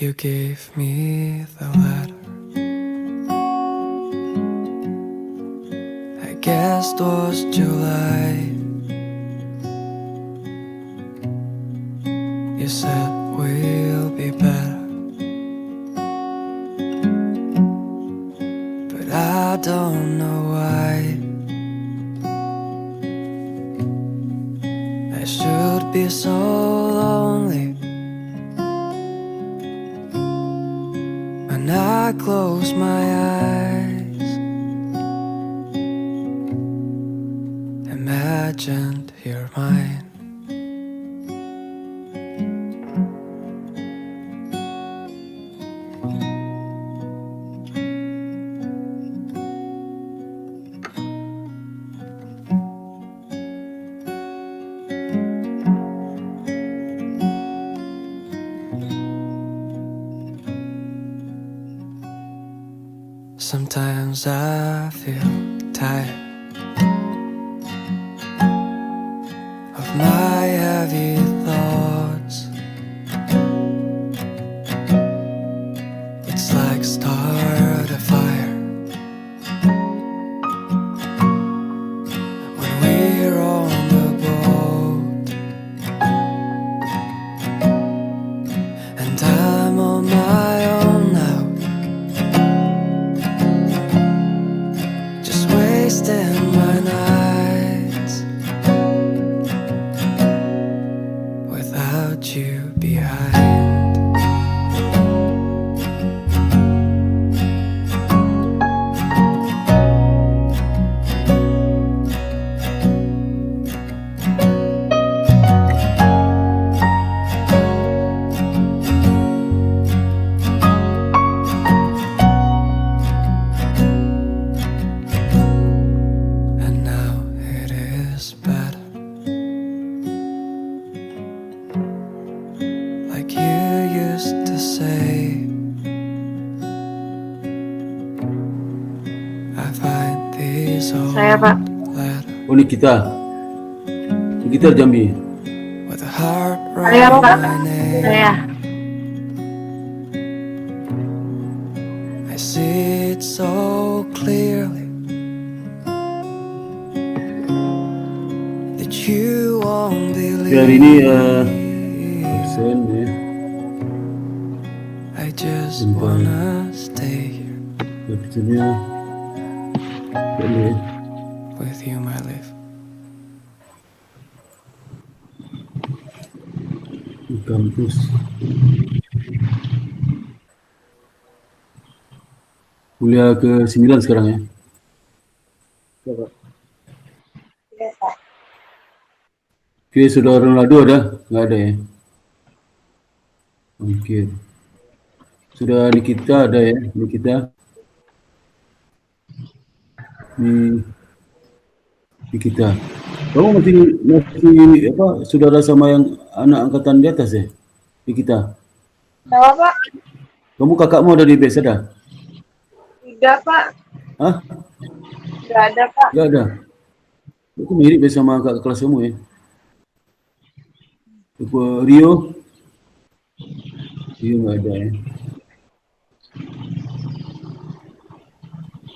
You gave me the letter. I guess it was July. You said we'll be better, but I don't know why. I should be so lonely when I close my eyes. Imagined you're mine. Sometimes I feel tired of my heavy thoughts. It's like start a fire when we're on the boat, and I'm on my own now, just wasting my nights without you behind. And now it is better, like you used to say. I find these old Saya, Pak. letters Oh, ini kita Jambi. with a heart Saya, writing Pak. my name. Saya. I see it so clearly that you won't believe. Hari ini absen ya. I just wanna stay here Absennya boleh with you, my life. di kampus. Kuliah ke-9 sekarang ya. Oke, saudara Ronaldo ada? Nggak ada ya? Oke. Sudah Nikita ada ya? Nikita. Nikita. Kamu masih apa? Saudara sama yang anak angkatan di atas ya? Nikita. Kenapa, Pak? Kamu kakakmu ada di BES ada? Tidak, Pak. Hah? Tidak ada, Pak. Nggak ada. Aku mirip ya sama kakak kelas kamu ya. Rio? Rio nggak ada ya.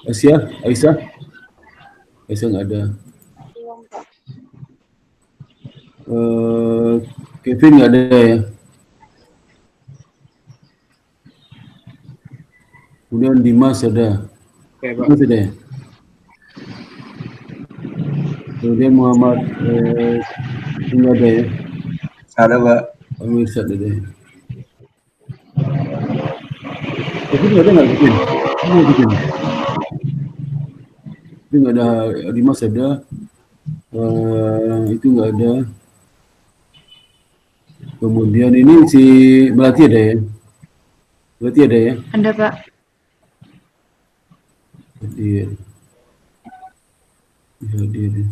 Aisyah nggak ada. Belum, Pak. Kevin nggak ada ya. Kemudian Dimas ada. Oke, Pak. Dimas ada ya. Kemudian Muhammad nggak ada ya. Ada, Pak. Amir Syad ada ya. Kevin nggak ada nggak Kevin? Kevin nggak ada. Dimas ada. Itu nggak ada. Kemudian ini si Melati ada ya. Melati ada ya. Ada, Pak. Hadir. Hadir.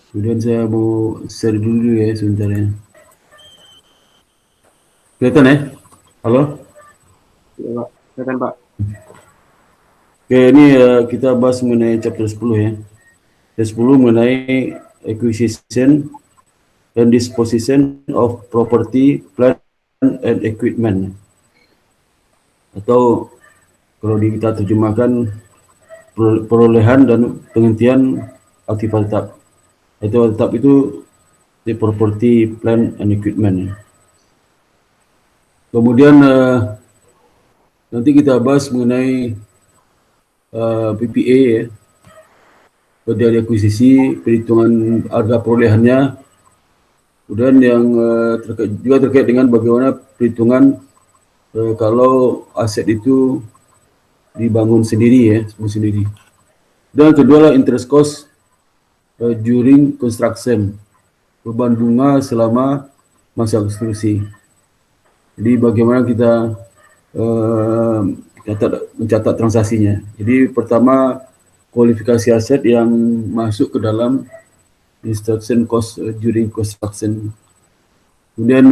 Kemudian saya mau share dulu ya sebentar ya. Kelihatan ya? Halo? Iya, Pak. Silakan, Pak. Oke, ini kita bahas mengenai chapter 10 ya. Chapter 10 mengenai acquisition and disposition of property, plant and equipment. atau kalau kita terjemahkan perolehan dan penghentian aktivitas tetap. Aktivitas tetap itu di property, plant and equipment. Kemudian nanti kita bahas mengenai PPA ya. Pada akuisisi, perhitungan harga perolehannya. Kemudian yang juga terkait dengan bagaimana perhitungan kalau aset itu dibangun sendiri ya, semua sendiri. Dan kedua lah interest cost during construction, beban bunga selama masa konstruksi. Jadi bagaimana kita mencatat transaksinya. Jadi pertama kualifikasi aset yang masuk ke dalam construction cost during construction. Kemudian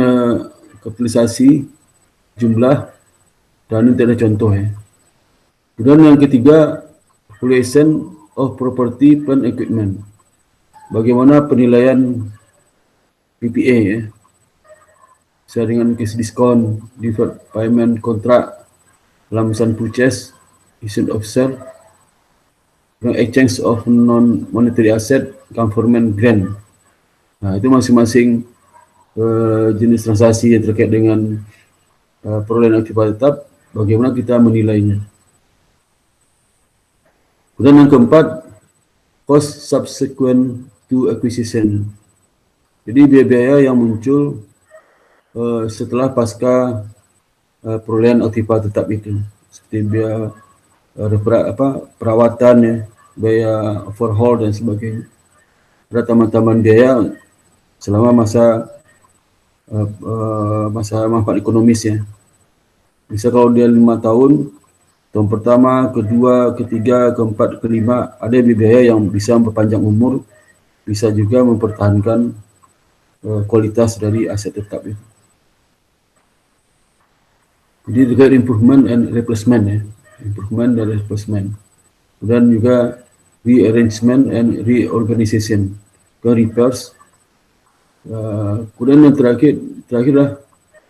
kapitalisasi, jumlah, dan ini ada contoh ya. Kemudian yang ketiga, valuation of property, plant, equipment. Bagaimana penilaian PPA ya. Sesuai dengan cash discount, deferred payment contract, lump sum purchase, issue of sale, exchange of non-monetary asset, conformant grant. Nah, itu masing-masing jenis transaksi yang terkait dengan perolehan aktivitas tetap, bagaimana kita menilainya. Kemudian yang keempat, cost subsequent to acquisition. Jadi biaya-biaya yang muncul setelah pasca perolehan aktivitas tetap itu, seperti biaya perawatan ya, biaya overhaul dan sebagainya. Ada tambahan biaya selama masa manfaat ekonomis ya. Bisa kalau dia 5 tahun, tahun pertama, kedua, ketiga, keempat, kelima, ada biaya yang bisa memperpanjang umur, bisa juga mempertahankan kualitas dari aset tetap itu. Jadi terkait improvement and replacement ya, improvement dan replacement. Kemudian juga rearrangement and reorganization, ke repairs. Kemudian yang terakhirlah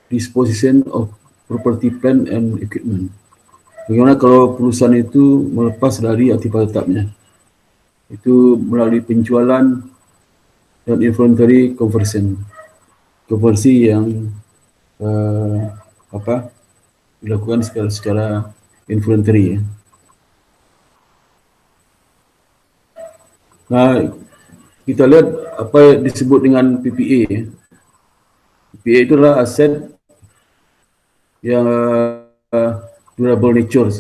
disposition of property, plant and equipment. Bagaimana kalau perusahaan itu melepas dari aktivitas tetapnya? Itu melalui penjualan dan inventory conversion, konversi yang dilakukan secara inventory ya. Nah, kita lihat apa yang disebut dengan PPA ya. PPA itulah aset yang durable nature,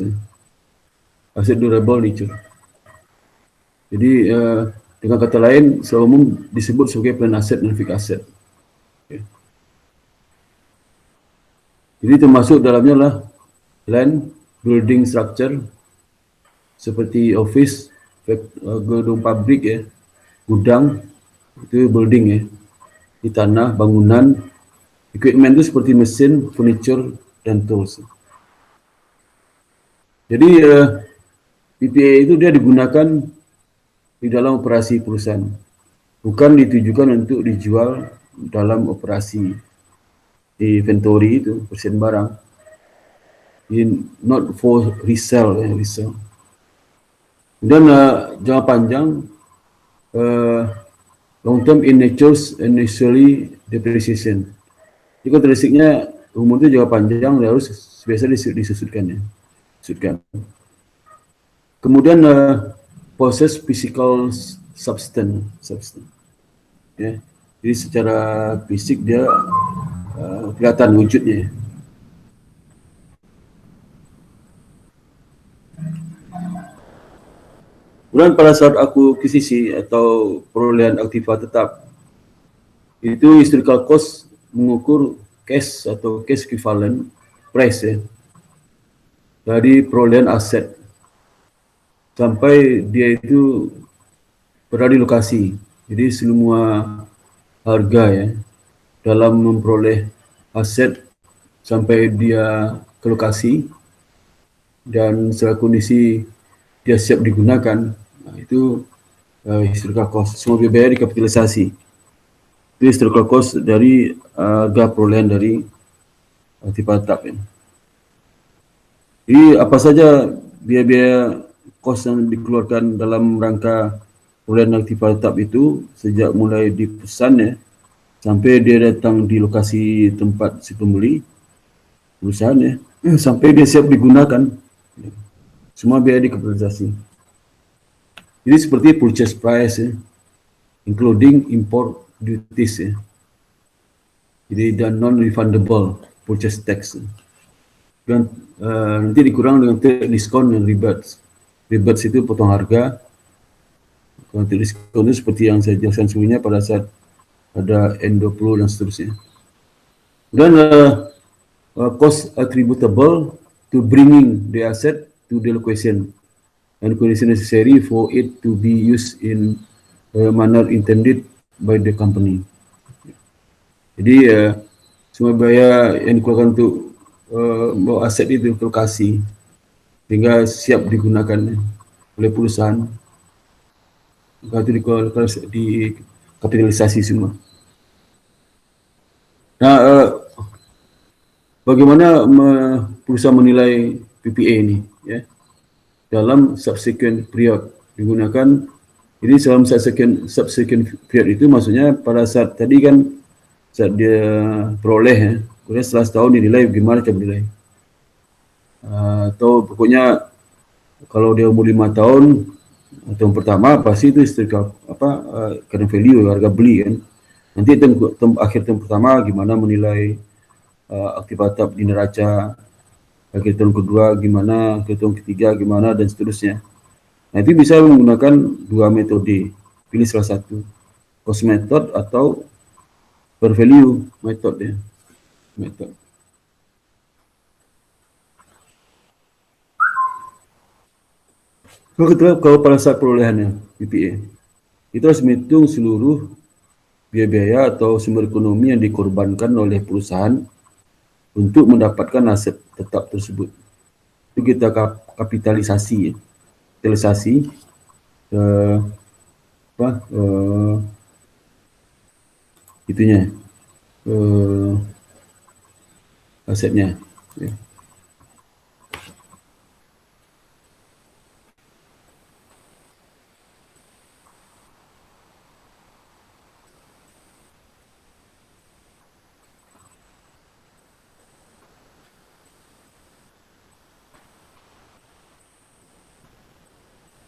aset durable nature. Jadi dengan kata lain, secara umum disebut sebagai plan asset dan fixed asset. Okay. Jadi termasuk dalamnya lah land, building structure, seperti office, gedung pabrik ya, gudang, itu building ya, di tanah, bangunan, equipment itu seperti mesin, furniture, dan tools. Jadi PPA itu dia digunakan di dalam operasi perusahaan, bukan ditujukan untuk dijual dalam operasi inventory itu, persen barang. Not for resell ya, resell. Dan jangka panjang, long term in natures and initially depreciation. Jadi karakteristiknya umur itu jangka panjang, harus biasa disusutkan ya. Kemudian possess physical substance. Ya. Jadi secara fisik dia kelihatan wujudnya. Kemudian pada saat akuisisi atau perolehan aktivitas tetap, itu historical cost mengukur cash atau cash equivalent price ya, dari perolehan aset sampai dia itu berada di lokasi. Jadi semua harga ya dalam memperoleh aset sampai dia ke lokasi dan secara kondisi dia siap digunakan, nah, itu historical cost. Semua biaya dikapitalisasi. Itu historical cost dari harga perolehan dari aktivitas tetap ya. Jadi apa saja biaya-biaya kos yang dikeluarkan dalam rangka perolehan aktiva tetap itu sejak mulai dipesan ya, sampai dia datang di lokasi tempat si pembeli perusahaan ya, sampai dia siap digunakan, semua biaya dikapitalisasi. Jadi seperti purchase price ya, including import duties ya. Jadi dan non-refundable purchase tax. Dan nanti dikurang dengan diskon dan rebates. Rebates itu potong harga. Kalau diskon itu seperti yang saya jelaskan sebelumnya pada saat ada N20 dan seterusnya. Dan cost attributable to bringing the asset to the location and condition necessary for it to be used in a manner intended by the company. Jadi semua biaya yang dikeluarkan untuk bawa aset itu ke lokasi sehingga siap digunakan oleh perusahaan, maka itu dikapitalisasi semua. Nah, bagaimana perusahaan menilai PPA ini ya? Dalam subsequent period digunakan. Ini dalam subsequent period itu maksudnya pada saat tadi kan saat dia peroleh ya, kemudian setelah setahun dinilai bagaimana cara menilai. Atau pokoknya kalau dia umur 5 tahun, tahun pertama pasti itu historical current value, harga beli kan. Nanti akhir tahun pertama gimana menilai aktiva tetap di neraca, akhir tahun kedua gimana, akhir tahun ketiga gimana, dan seterusnya. Nah, itu bisa menggunakan dua metode, pilih salah satu, cost method atau per value method ya. Method. Kalau pada saat perolehannya PPA, itu harus menghitung seluruh biaya-biaya atau sumber ekonomi yang dikorbankan oleh perusahaan untuk mendapatkan aset tetap tersebut. Itu kita kapitalisasi ya. Kapitalisasi itunya asetnya ya.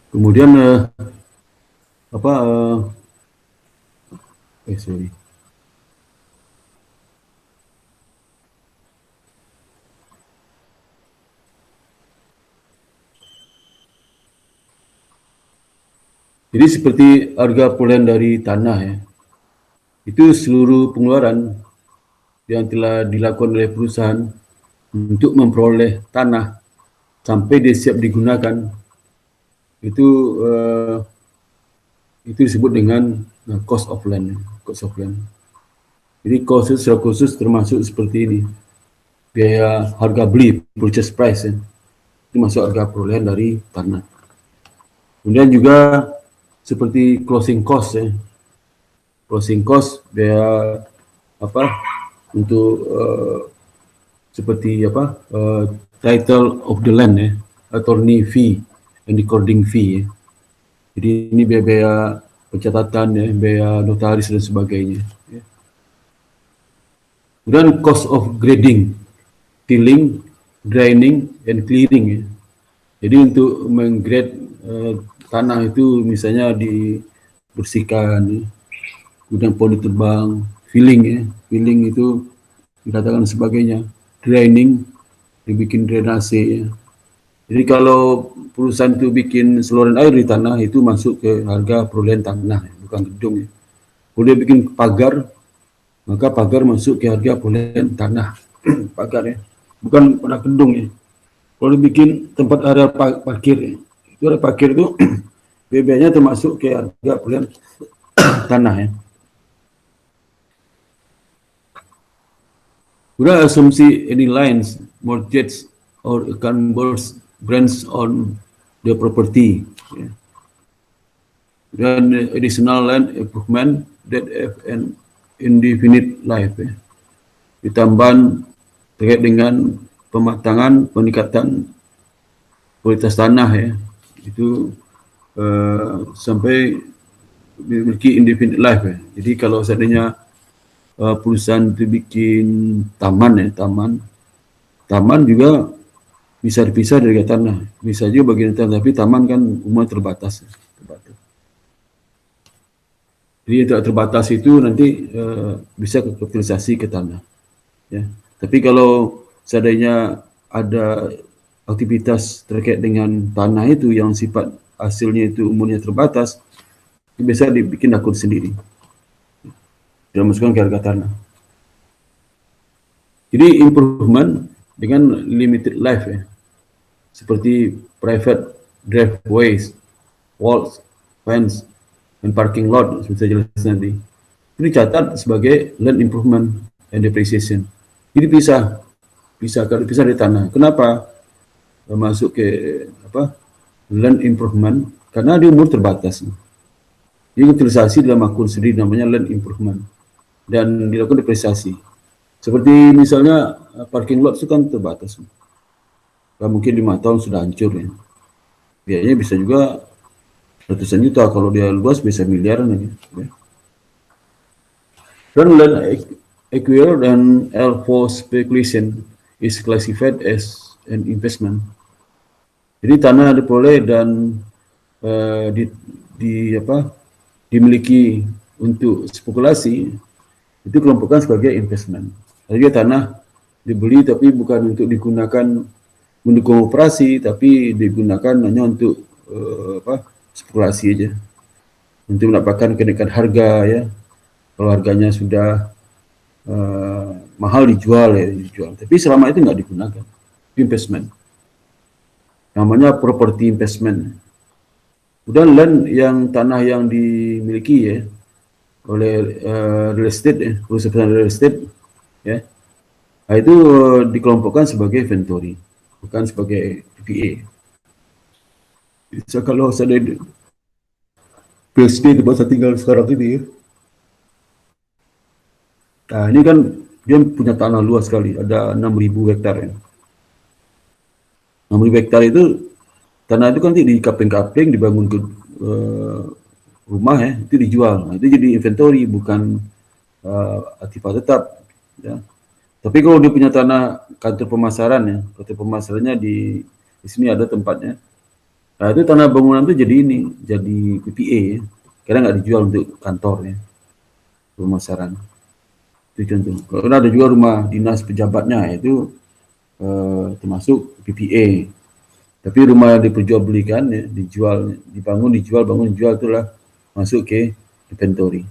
Kemudian sorry. Jadi seperti harga perolehan dari tanah ya, itu seluruh pengeluaran yang telah dilakukan oleh perusahaan untuk memperoleh tanah sampai dia siap digunakan, itu disebut dengan cost of land. Jadi cost secara khusus termasuk seperti ini, biaya harga beli, purchase price ya. Itu masuk harga perolehan dari tanah. Kemudian juga seperti closing cost ya. Closing cost biaya untuk seperti title of the land ya, attorney fee and recording fee ya. Jadi ini biaya pencatatan ya, biaya notaris dan sebagainya ya. Kemudian cost of grading, tilling, draining, and clearing ya. Jadi untuk menggrade tanah itu misalnya dibersihkan ya. Kemudian pohon ditebang, filling ya, filling itu dikatakan sebagainya, draining, dibikin drainase ya. Jadi kalau perusahaan itu bikin saluran air di tanah, itu masuk ke harga perolehan tanah, bukan gedung ya. Kalau dia bikin pagar, maka pagar masuk ke harga perolehan tanah, pagar ya, bukan pada gedung ya. Kalau dia bikin tempat area parkir ya, itu area parkir itu BB-nya termasuk ke harga perolehan tanah ya. Kemudian asumsi any lines, mortgage or account brands on the property. Ya. Dan additional land improvement that have an indefinite life. Ya. Ditambahan terkait dengan pematangan, peningkatan kualitas tanah ya, itu sampai memiliki indefinite life ya. Jadi kalau seandainya perusahaan itu bikin taman ya, taman juga bisa dipisah dari tanah, bisa juga bagian tanah, tapi taman kan umumnya terbatas. Jadi yang terbatas itu nanti bisa kapitalisasi ke tanah. Ya. Tapi kalau seandainya ada aktivitas terkait dengan tanah itu yang sifat hasilnya itu umurnya terbatas, bisa dibikin akun sendiri, dimasukkan ke harga tanah. Jadi improvement dengan limited life ya, seperti private driveways, walls, fence, dan parking lot, bisa jelas nanti. Ini dicatat sebagai land improvement and depreciation. Jadi bisa dari tanah. Kenapa masuk ke land improvement? Karena dia umur terbatas. Jadi utilisasi dalam akun sendiri namanya land improvement dan dilakukan depresiasi. Seperti misalnya parking lot itu kan terbatas. Mungkin 5 tahun sudah hancur ya. Biayanya bisa juga ratusan juta, kalau dia luas bisa miliaran ya. Dan land acquire dan L for speculation is classified as an investment. Jadi tanah diperoleh dan dimiliki untuk spekulasi itu kelompokkan sebagai investment. Jadi tanah dibeli tapi bukan untuk digunakan mendukung operasi, tapi digunakan hanya untuk spekulasi aja, untuk mendapatkan kenaikan harga ya. Kalau harganya sudah mahal dijual. Tapi selama itu nggak digunakan, investment. Namanya property investment. Kemudian land yang tanah yang dimiliki ya oleh real estate ya, perusahaan real estate ya, nah, itu dikelompokkan sebagai inventory, bukan sebagai PPA. Bisa kalau saya PSD tempat saya tinggal sekarang ini, nah ini kan dia punya tanah luas sekali, ada 6.000 hektar ya. 6.000 hektar itu tanah itu kan nanti di kapling-kapling dibangun ke rumah ya, itu dijual. Nah, itu jadi inventory, bukan aktivitas tetap ya. Tapi kalau dia punya tanah kantor pemasaran ya, kantor pemasarannya di sini ada tempatnya. Nah, itu tanah bangunan itu jadi PPA ya. Karena nggak dijual untuk kantor ya, pemasaran. Itu contoh. Kalau ada juga rumah dinas pejabatnya itu termasuk PPA. Tapi rumah diperjualbelikan ya, dibangun, dijual, itulah masuk ke inventory.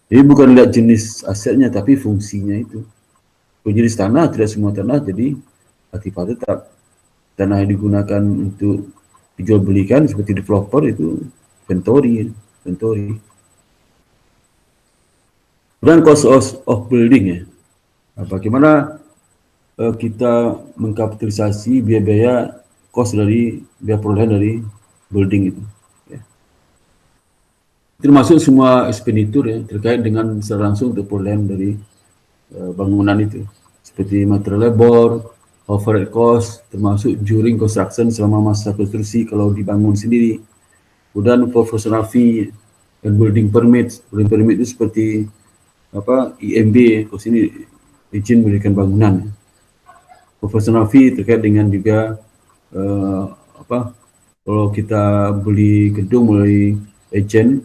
Jadi bukan lihat jenis asetnya, tapi fungsinya itu. Kalau jenis tanah, tidak semua tanah jadi aktivitas tetap. Tanah yang digunakan untuk dijualbelikan seperti developer itu inventory. Dan cost of building ya. Nah, bagaimana kita mengkapitalisasi biaya cost dari biaya perolehan dari building itu ya. Termasuk semua expenditure ya, terkait dengan secara langsung untuk perolehan dari bangunan itu, seperti material labor, overhead cost, termasuk during construction, selama masa konstruksi kalau dibangun sendiri. Kemudian professional fee dan building permit itu seperti IMB, kalau sini izin mendirikan bangunan. Professional fee terkait dengan juga kalau kita beli gedung melalui agent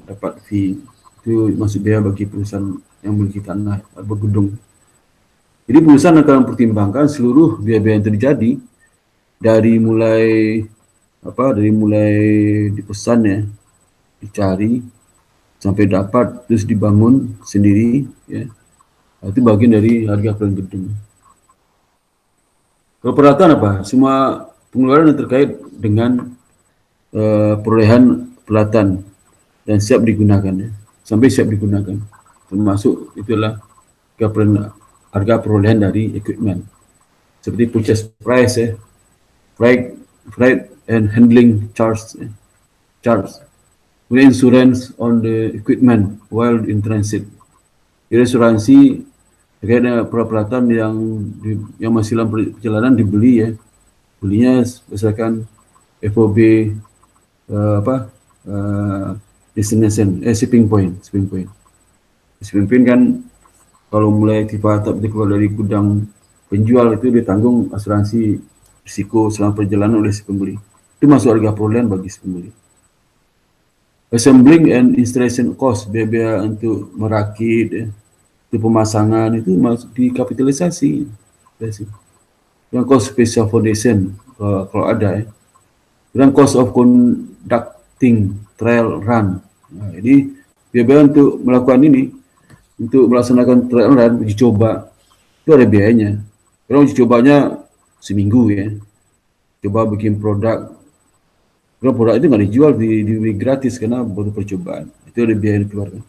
dapat fee, itu masuk biaya bagi perusahaan yang memiliki tanah atau gedung. Jadi perusahaan akan mempertimbangkan seluruh biaya-biaya yang terjadi dari mulai dipesan ya, dicari sampai dapat, terus dibangun sendiri ya. Itu bagian dari harga perolehan gedung. Kalau peralatan apa? Semua pengeluaran yang terkait dengan perolehan peralatan dan siap digunakan ya, sampai siap digunakan, termasuk itulah harga perolehan dari equipment, seperti purchase price ya, freight and handling charge, kemudian insurance on the equipment while in transit. Jadi asuransi terkait dengan peralatan yang masih dalam perjalanan dibeli ya, belinya berdasarkan FOB destination, shipping point. Shipping point kan kalau mulai tiba atap itu keluar dari gudang penjual itu ditanggung asuransi risiko selama perjalanan oleh si pembeli. Itu masuk harga perolehan bagi si pembeli. Assembling and installation cost, biaya untuk merakit, untuk pemasangan itu masuk di kapitalisasi. Yang cost special foundation kalau ada ya. Dan cost of conducting trial run. Nah, jadi biaya untuk melakukan ini, untuk melaksanakan trial run, uji coba, itu ada biayanya. Kalau uji cobanya seminggu ya, coba bikin produk. Kalau produk itu nggak dijual, dibeli gratis karena baru percobaan. Itu ada biaya yang dikeluarkan.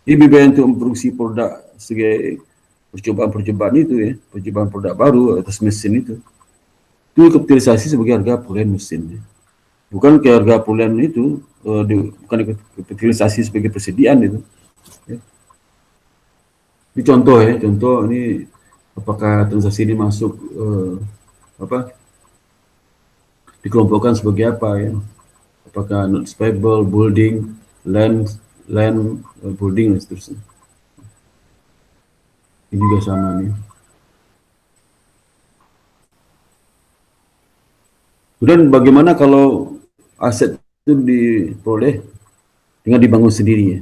Ini biaya untuk memproduksi produk sebagai percobaan itu ya, percobaan produk baru atas mesin itu kapitalisasi sebagai harga perolehan mesin. Ya. Bukan ke harga perolehan itu, bukan kapitalisasi sebagai persediaan itu. Ya. Ini contoh ya, contoh ini apakah transaksi ini masuk dikelompokkan sebagai apa ya? Apakah notes payable, building, land, building dan seterusnya. Ini juga sama nih. Kemudian bagaimana kalau aset itu diperoleh dengan dibangun sendiri ya?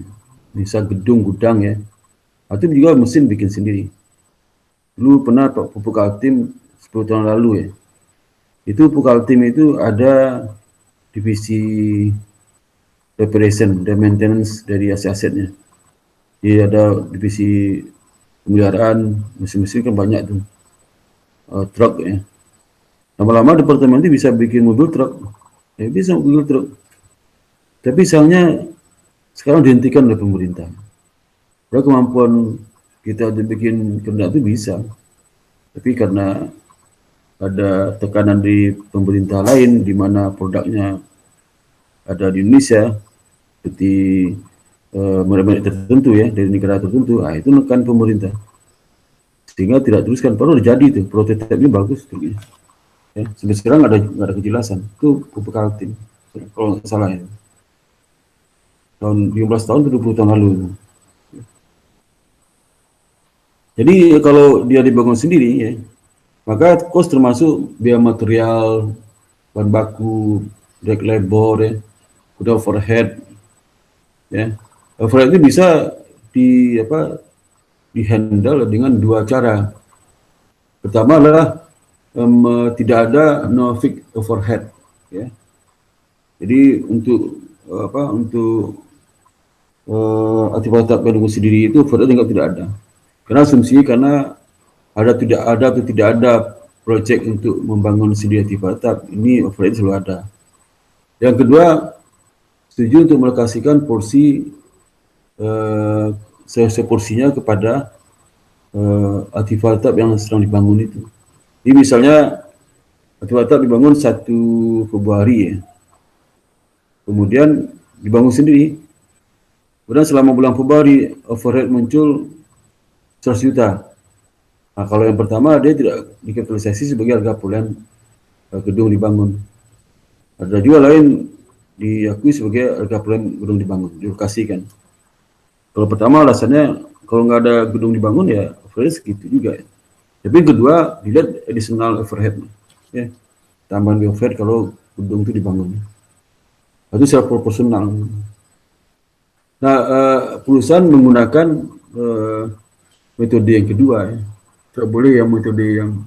Bisa gedung, gudang ya. Atau juga mesin bikin sendiri. Dulu pernah Pupuk Altim 10 tahun lalu ya. Itu Pupuk Altim itu ada divisi reparation dan maintenance dari aset-asetnya. Jadi ada divisi pemeliharaan mesin-mesin kan banyak tuh, truk ya. Lama-lama departemen itu bisa bikin mobil truk, ya bisa mobil truk. Tapi sayangnya sekarang dihentikan oleh pemerintah. Padahal kemampuan kita untuk bikin kendaraan itu bisa, tapi karena ada tekanan di pemerintah lain di mana produknya ada di Indonesia seperti merek-merek tertentu ya dari negara tertentu, itu menekan pemerintah sehingga tidak teruskan. Padahal udah jadi itu prototipenya bagus truknya. Ya, sampai sekarang nggak ada kejelasan. Itu Pupuk Altim kalau nggak salah ya. Tahun 15 tahun ke 20 tahun lalu. Jadi kalau dia dibangun sendiri ya, maka cost termasuk biaya material, bahan baku, direct labor ya, udah overhead ya. Overhead itu bisa dihandle dengan dua cara. Pertama adalah tidak ada no fixed overhead ya. Jadi untuk akibat bangun sendiri itu overhead tidak ada. Karena asumsi karena ada atau tidak ada proyek untuk membangun sendiri akibat ini overhead selalu ada. Yang kedua, setuju untuk melokasikan porsi seporsinya kepada akibat yang sedang dibangun itu. Jadi misalnya akibat dibangun 1 Februari ya, kemudian dibangun sendiri. Kemudian selama bulan Februari overhead muncul 100 juta. Nah, kalau yang pertama dia tidak dikapitalisasi sebagai harga perolehan gedung dibangun. Ada juga lain diakui sebagai harga perolehan gedung dibangun, dilokasikan. Kalau pertama alasannya kalau nggak ada gedung dibangun ya overhead segitu juga. Ya. Tapi yang kedua dilihat additional overhead, ya tambahan overhead kalau gedung itu dibangun. Itu secara proporsional. Nah, perusahaan menggunakan metode yang kedua ya. Tidak boleh yang metode yang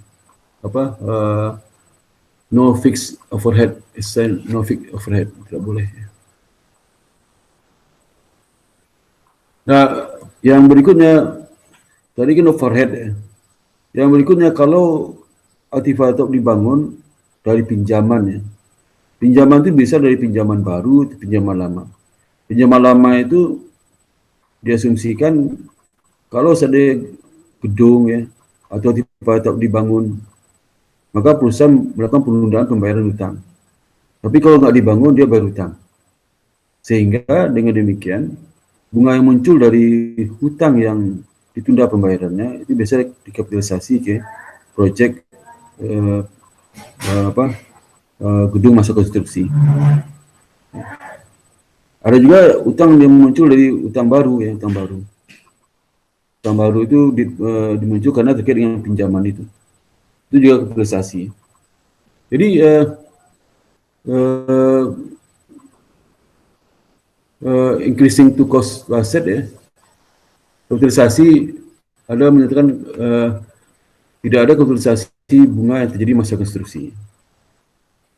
no fixed overhead, no fixed overhead, tidak boleh. Nah, yang berikutnya tadi kan overhead ya. Yang berikutnya kalau aktivator dibangun dari pinjaman ya. Pinjaman itu bisa dari pinjaman baru, pinjaman lama. Pinjaman lama itu diasumsikan kalau ada gedung ya atau aktivator dibangun, maka perusahaan melakukan penundaan pembayaran utang. Tapi kalau nggak dibangun dia bayar utang. Sehingga dengan demikian bunga yang muncul dari hutang yang ditunda pembayarannya itu biasa dikapitalisasi ke proyek gedung masa konstruksi. Ada juga utang yang muncul dari utang baru ya, utang baru. Utang baru itu dimuncul karena terkait dengan pinjaman itu. Itu juga kapitalisasi. Jadi increasing to cost asset ya. Kapitalisasi ada menyatakan tidak ada kapitalisasi bunga yang terjadi masa konstruksi.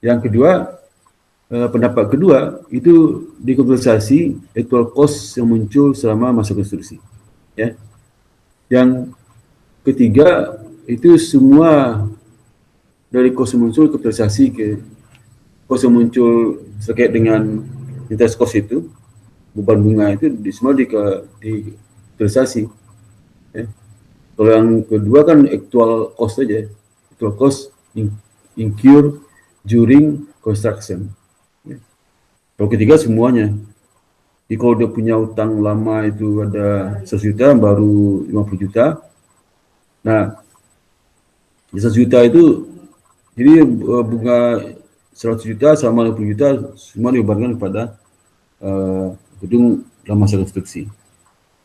Yang kedua, pendapat kedua itu dekapitalisasi actual cost yang muncul selama masa konstruksi. Ya. Yang ketiga itu semua dari cost yang muncul kapitalisasi ke cost yang muncul terkait dengan interest cost itu, beban bunga itu semua dikapitalisasi. Ya. Kalau yang kedua kan actual cost saja, actual cost incur during construction. Ya. Kalau ketiga semuanya. Jadi kalau dia punya utang lama itu ada 100 juta, baru 50 juta. Nah, 100 juta itu jadi bunga 100 juta sama 50 juta semua dibebankan kepada gedung dalam masa konstruksi.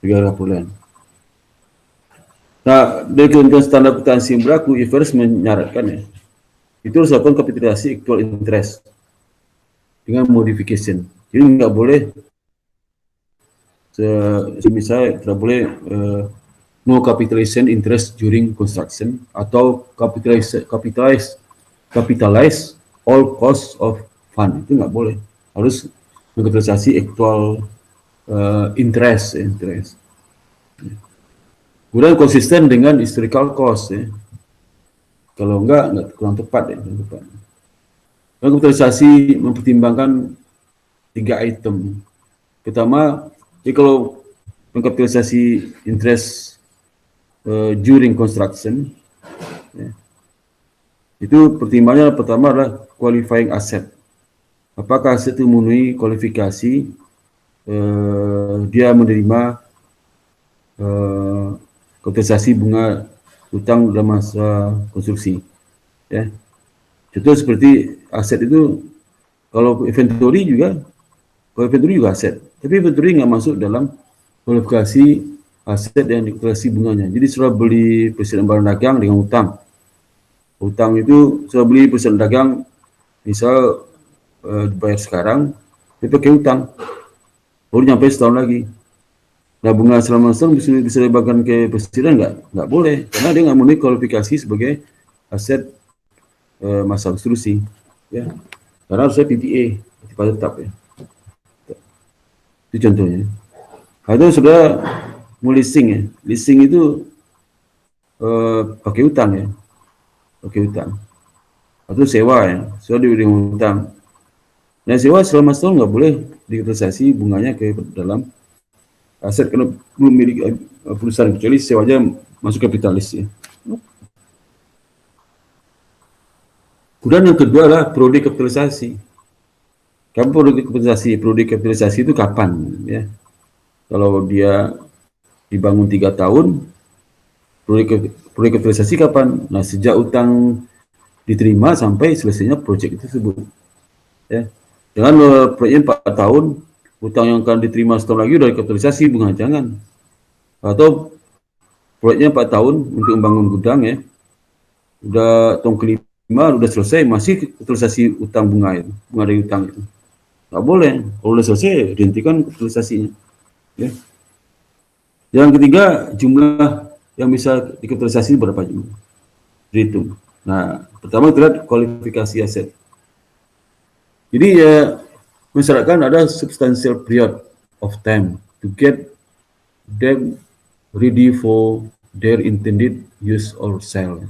3 bulan. Nah, dari ketentuan standar akuntansi yang berlaku, IFRS menyarankan ya, itu harus dilakukan kapitalisasi actual interest dengan modification. Jadi nggak boleh, misalnya tidak boleh no capitalization interest during construction atau capitalize all costs of fund, itu nggak boleh. Harus kapitalisasi actual interest. Kemudian konsisten dengan historical cost ya. Kalau enggak kurang tepat ya. Kapitalisasi mempertimbangkan 3 item. Pertama, kalau mengkapitalisasi interest during construction, ya, itu pertimbangannya pertama adalah qualifying asset. Apakah aset itu memenuhi kualifikasi dia menerima kapitalisasi bunga utang dalam masa konstruksi. Ya. Contoh seperti aset itu, kalau inventory juga aset. Tapi inventory nggak masuk dalam kualifikasi aset yang dikapitalisasi bunganya. Jadi sudah beli persediaan barang dagang dengan utang. Utang itu sudah beli persediaan dagang, misal dibayar sekarang, dia pakai utang. Baru nyampe setahun lagi. Nah, bunga selama setahun bisa dibagikan ke presiden nggak boleh, karena dia nggak memenuhi kualifikasi sebagai aset masa konstruksi, ya. Karena harusnya PPA, tetap ya. Itu contohnya. Nah, itu sudah mau leasing ya. Leasing itu pakai utang ya, Atau sewa ya, sudah diberi utang. Nah, sewa selama setahun nggak boleh dikapitalisasi bunganya ke dalam aset karena belum milik perusahaan, kecuali sewanya masuk kapitalis ya. Kemudian yang kedua adalah periode kapitalisasi. Kapan periode kapitalisasi? Periode kapitalisasi itu kapan ya? Kalau dia dibangun 3 tahun, periode kapitalisasi kapan? Nah, sejak utang diterima sampai selesainya proyek itu tersebut. Ya. Jangan proyeknya 4 tahun, utang yang akan diterima setahun lagi udah kapitalisasi bunga, jangan. Atau proyeknya 4 tahun untuk membangun gudang ya, udah tahun kelima udah selesai masih kapitalisasi utang bunga dari utang itu, nggak boleh. Kalau udah selesai dihentikan kapitalisasinya ya. Yang ketiga, jumlah yang bisa dikapitalisasi berapa jumlah dihitung. Nah, pertama kita lihat kualifikasi aset. Jadi ya, misalkan ada substantial period of time to get them ready for their intended use or sale.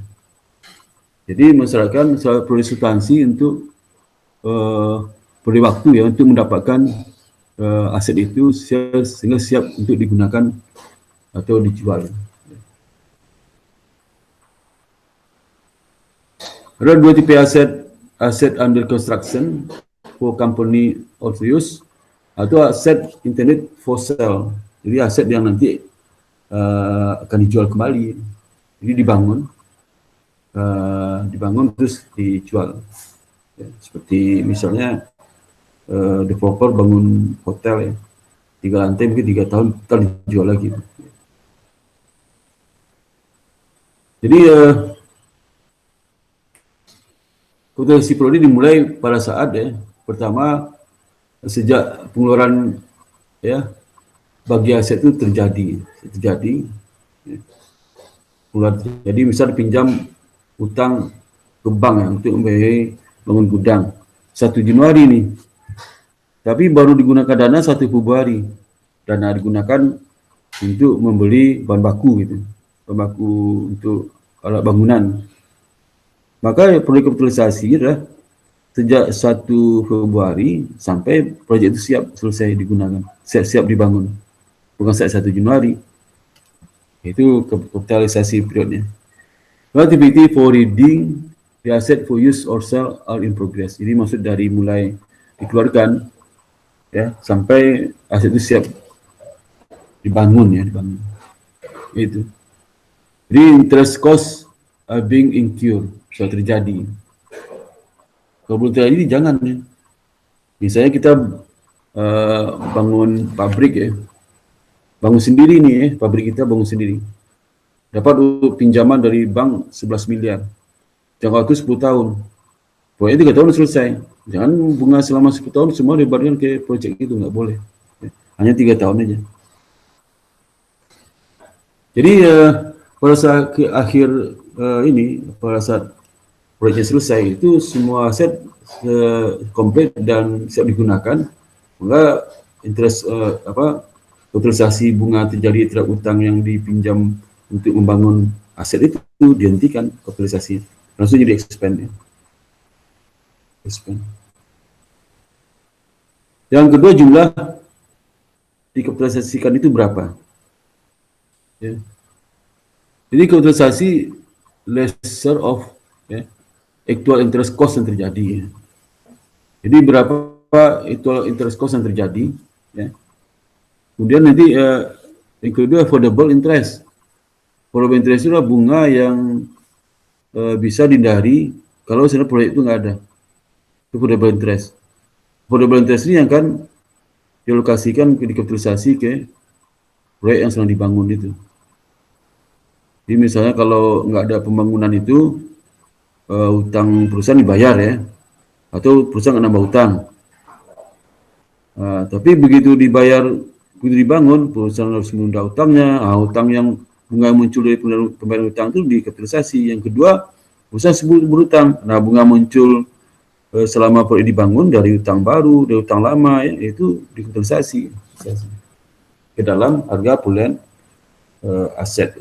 Jadi misalkan perlu substansi untuk perlu waktu ya untuk mendapatkan aset itu sehingga siap untuk digunakan atau dijual. Ada 2 tipe aset under construction for company of use, atau aset intended for sale. Jadi aset yang nanti akan dijual kembali, jadi dibangun. dibangun terus dijual. Ya, seperti misalnya developer bangun hotel ya, 3 lantai mungkin 3 tahun kita dijual lagi. Jadi kultivasi prodi dimulai pada saat ya pertama sejak pengeluaran ya bagi aset itu terjadi ya. Jadi misal pinjam utang ke bank ya, untuk membiayai bangun gudang 1 Januari nih, tapi baru digunakan dana 1 Februari. Dana digunakan untuk membeli bahan baku gitu, bahan baku untuk alat bangunan. Maka proyek kapitalisasi adalah sejak 1 Februari sampai proyek itu siap selesai digunakan, siap dibangun, bukan sejak 1 Januari. Itu kapitalisasi periodnya. Activity for reading the asset for use or sell are in progress. Jadi maksud dari mulai dikeluarkan ya sampai aset itu siap dibangun ya, dibangun. Itu. Jadi interest cost are being incurred, sudah terjadi. Kalau belum terjadi jangan ya. Misalnya kita bangun pabrik ya, bangun sendiri nih ya, pabrik kita bangun sendiri. Dapat pinjaman dari bank 11 miliar. Jangka waktu 10 tahun. Proyeknya 3 tahun selesai. Jangan bunga selama 10 tahun semua dibayarkan ke proyek itu, nggak boleh. Hanya 3 tahun aja. Jadi pada saat ke akhir pada saat proyeknya selesai itu semua aset komplit dan siap digunakan, maka interest kapitalisasi bunga terjadi terhadap utang yang dipinjam untuk membangun aset itu dihentikan kapitalisasi, langsung jadi expand ya. Expand. Yang kedua, jumlah dikapitalisasikan itu berapa? Ya. Jadi kapitalisasi lesser of ya, actual interest cost yang terjadi. Ya. Jadi berapa actual interest cost yang terjadi? Ya. Kemudian nanti yang kedua affordable interest. Affordable interest itu adalah bunga yang bisa dihindari kalau sebenarnya proyek itu nggak ada. Itu affordable interest. Affordable interest ini yang akan dialokasikan dikapitalisasi ke proyek yang sedang dibangun itu. Jadi misalnya kalau nggak ada pembangunan itu, utang perusahaan dibayar ya, atau perusahaan nggak nambah utang. Tapi begitu dibangun, perusahaan harus menunda utangnya. Utang yang bunga muncul dari pembayaran utang itu dikapitalisasi. Yang kedua, perusahaan sebut berutang. Nah, bunga muncul selama proyek dibangun dari utang baru, dari utang lama, ya, itu dikapitalisasi ke dalam harga bulan aset.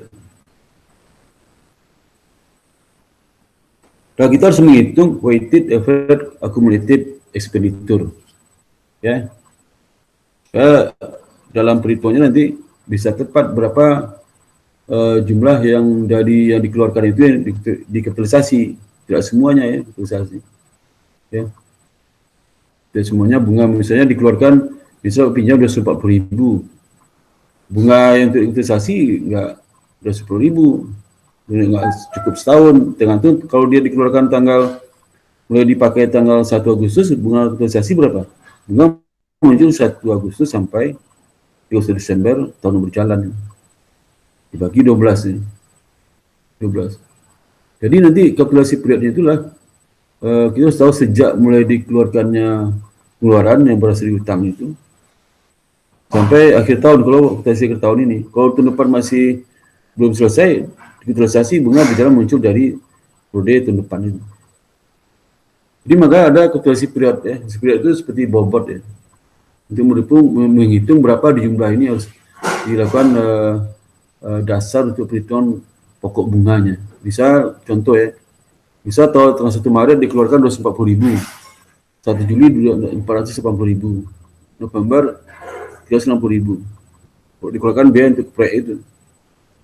Nah, kita harus menghitung weighted average accumulated expenditure. Ya. Dalam perhitungannya nanti bisa tepat berapa jumlah yang dikeluarkan itu yang dikapitalisasi. Tidak semuanya ya kapitalisasi. Ya. Tidak semuanya bunga misalnya dikeluarkan bisa pinjam udah 40.000. Bunga yang untuk investasi enggak udah 10.000. Enggak cukup setahun. Tergantung kalau dia dikeluarkan mulai dipakai tanggal 1 Agustus, bunga investasi berapa? Bunga muncul 1 Agustus sampai 31 Desember tahun berjalan. Dibagi 12 ya. 12. Jadi nanti kalkulasi periodnya itulah kita harus tahu sejak mulai dikeluarkannya pengeluaran yang berasal dari utang itu sampai akhir tahun. Kalau kita akhir tahun ini, kalau tahun depan masih belum selesai, kapitalisasi bunga berjalan muncul dari periode tahun depan itu. Jadi maka ada kapitalisasi period ya. Period itu seperti bobot ya. Untuk menghitung berapa di jumlah ini harus dilakukan dasar untuk perhitungan pokok bunganya. Bisa contoh ya. Bisa tanggal 1 Maret dikeluarkan 240.000. 1 Juli 480.000. November 360.000. Dikeluarkan biaya untuk proyek itu.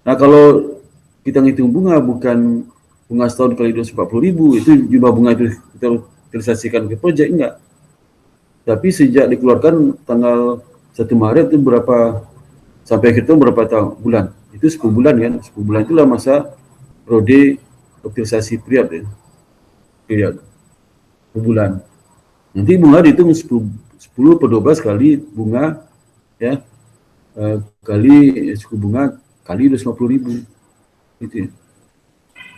Nah, kalau kita ngitung bunga bukan bunga setahun kali 240.000, itu jumlah bunga itu kita realisasikan ke proyek enggak. Tapi sejak dikeluarkan tanggal 1 Maret itu berapa sampai akhir tahun berapa bulan? Itu 10 bulan kan. 10 bulan itulah masa periode optimalisasi period ya. Period per bulan. Nanti bunga dihitung 10 per 12 kali bunga ya, kali suku bunga kali 250.000 gitu ya.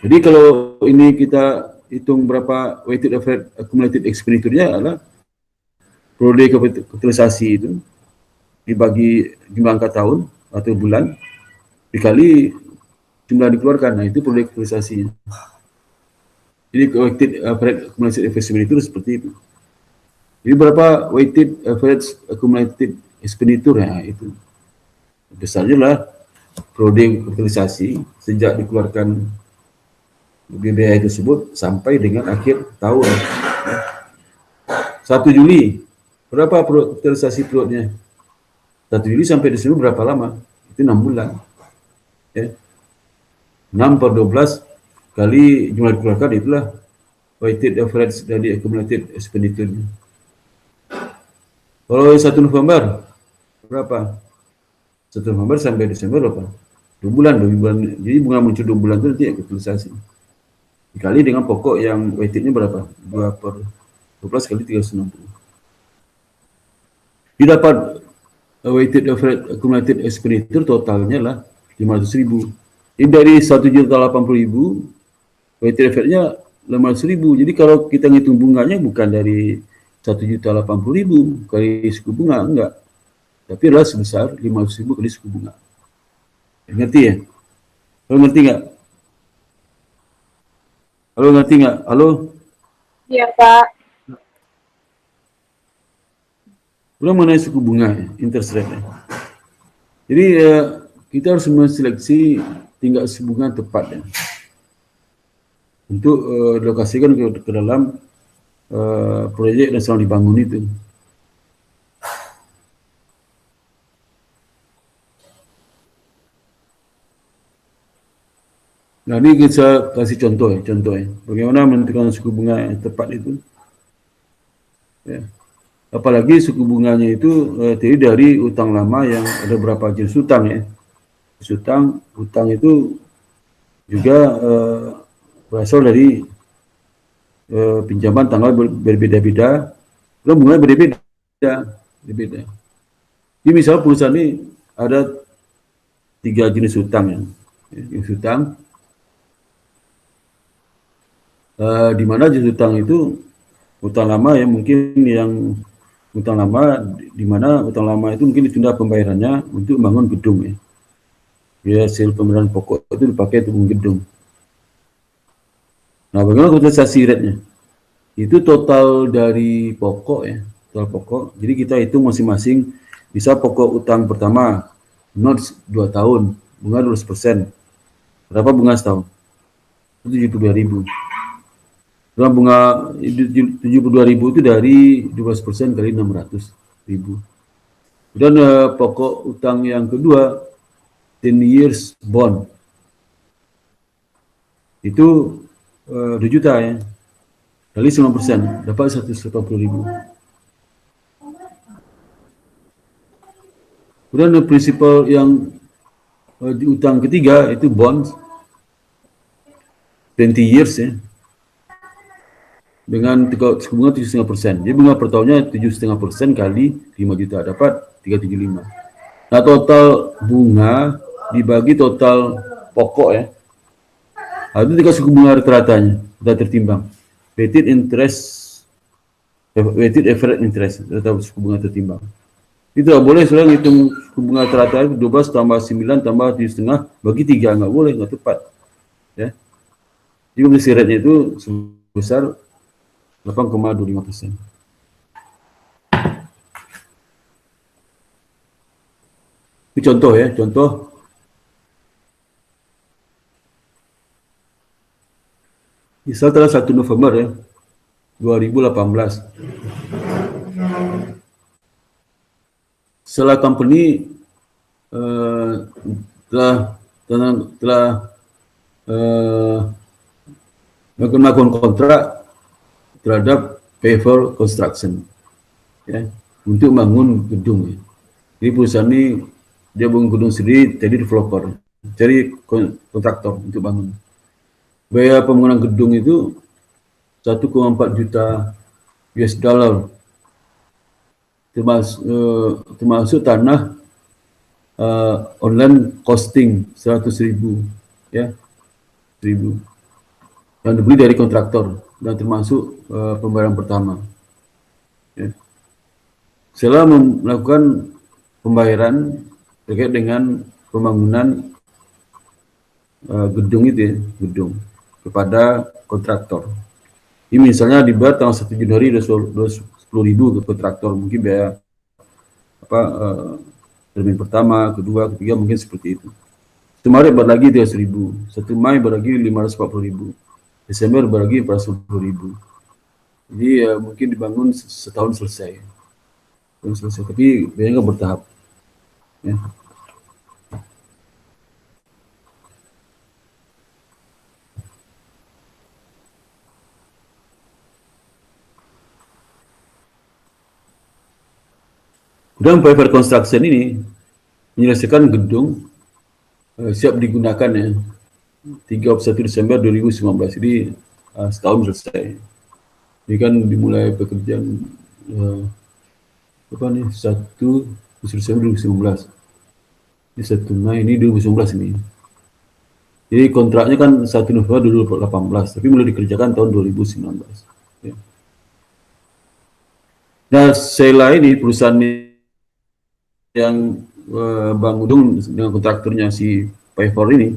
Jadi kalau ini kita hitung berapa weighted average accumulated expenditure-nya adalah periode kapitalisasi itu dibagi jumlah angka tahun atau bulan dikali jumlah dikeluarkan. Nah, itu periode kapitalisasinya. Jadi weighted average accumulated expenditure seperti itu. Jadi berapa weighted average accumulated expenditure ya, itu besarnya lah periode kapitalisasi sejak dikeluarkan biaya tersebut sampai dengan akhir tahun. 1 Juli berapa kapitalisasi periodnya? 1 Juli sampai Desember berapa lama? Itu 6 bulan ya. 6 per 12 kali jumlah dikeluarkan, itulah weighted average dari accumulated expenditure. Kalau 1 November berapa? 1 November sampai Desember berapa? 2 bulan. Jadi bunga muncul 2 bulan itu nanti kapitalisasi. Dikali dengan pokok yang weightednya berapa? 2 per 12 kali 360. Didapat weighted average accumulated expenditure totalnya lah 500.000. Ini dari 1.080.000, weighted average-nya 500.000. Jadi kalau kita ngitung bunganya bukan dari 1.080.000 kali suku bunga, enggak. Tapi adalah sebesar 500.000 kali suku bunga. Ngerti ya? Lo ngerti nggak? Halo, ngerti nggak? Halo? Iya, Pak. Belum mengenai suku bunga, ya, interest rate. Ya. Jadi kita harus menseleksi tingkat suku bunga tepat ya, untuk dilokasikan ke dalam proyek yang sedang dibangun itu. Nah, ini kita kasih contoh ya, bagaimana menentukan suku bunga yang tepat itu. Ya. Apalagi suku bunganya itu terdiri dari utang lama yang ada berapa jenis utang ya. Utang itu juga berasal dari pinjaman tanggal berbeda-beda, lalu bunganya berbeda. Jadi misalnya perusahaan ini ada 3 jenis utang ya. Jenis utang di mana jenis utang itu utang lama ya, mungkin yang utang lama di mana utang lama itu mungkin ditunda pembayarannya untuk membangun gedung ya. Ya, hasil pembayaran pokok itu dipakai untuk membangun gedung. Nah, bagaimana kapitalisasi rate-nya? Itu total dari pokok ya, total pokok. Jadi kita hitung masing-masing, bisa pokok utang pertama notes 2 tahun, bunga 12%. Berapa bunga setahun? 72.000. Dalam bunga 72.000 itu dari 12% kali 600.000. Dan pokok utang yang kedua 10 years bond itu 2 juta ya, kali 9% dapat 180.000. Kemudian prinsipal yang utang ketiga itu bond 20 years ya, dengan suku bunga 7,5%. Jadi bunga per tahunnya 7,5% kali 5 juta dapat 375. Nah, total bunga dibagi total pokok ya. Nah, itu tingkat suku bunga rata-ratanya sudah tertimbang. Weighted average interest atau suku bunga tertimbang. Itu tidak boleh seorang hitung suku bunga rata-rata 12 tambah 9 tambah 7,5 bagi 3, nggak boleh, nggak tepat. Ya. Jadi komposisi rate-nya itu sebesar 8,25%. Ini contoh ya, contoh. Misal tanggal 1 November ya, 2018. Setelah company telah melakukan kontrak terhadap Paver Construction ya, untuk bangun gedung ya. Jadi perusahaan ini dia bangun gedung sendiri, jadi developer, jadi kontraktor untuk bangun. biaya pembangunan gedung itu 1,4 juta US dollar, termasuk tanah online costing 100.000 ya, 1.000 yang dibeli dari kontraktor dan termasuk pembayaran pertama. Ya. Setelah melakukan pembayaran terkait dengan pembangunan gedung itu ya, gedung kepada kontraktor. Ini misalnya dibayar tanggal 1 Januari 10.000 ke kontraktor, mungkin biaya termin pertama, kedua, ketiga mungkin seperti itu. 1 Maret berlagi 300.000, 1 Mei berlagi 540.000, Desember berlagi 410.000. Jadi mungkin dibangun setahun selesai. Tapi biayanya bertahap. Ya. Kemudian private construction ini menyelesaikan gedung siap digunakan ya 31 Desember 2019. Jadi setahun selesai. Ini kan dimulai pekerjaan 1 Desember 2019. Ini 1 Mei ini 2019 ini. Jadi kontraknya kan 1 November 2018, tapi mulai dikerjakan tahun 2019. Ya. Nah, Sela ini perusahaan yang bangun gedung dengan kontraktornya si Payfor ini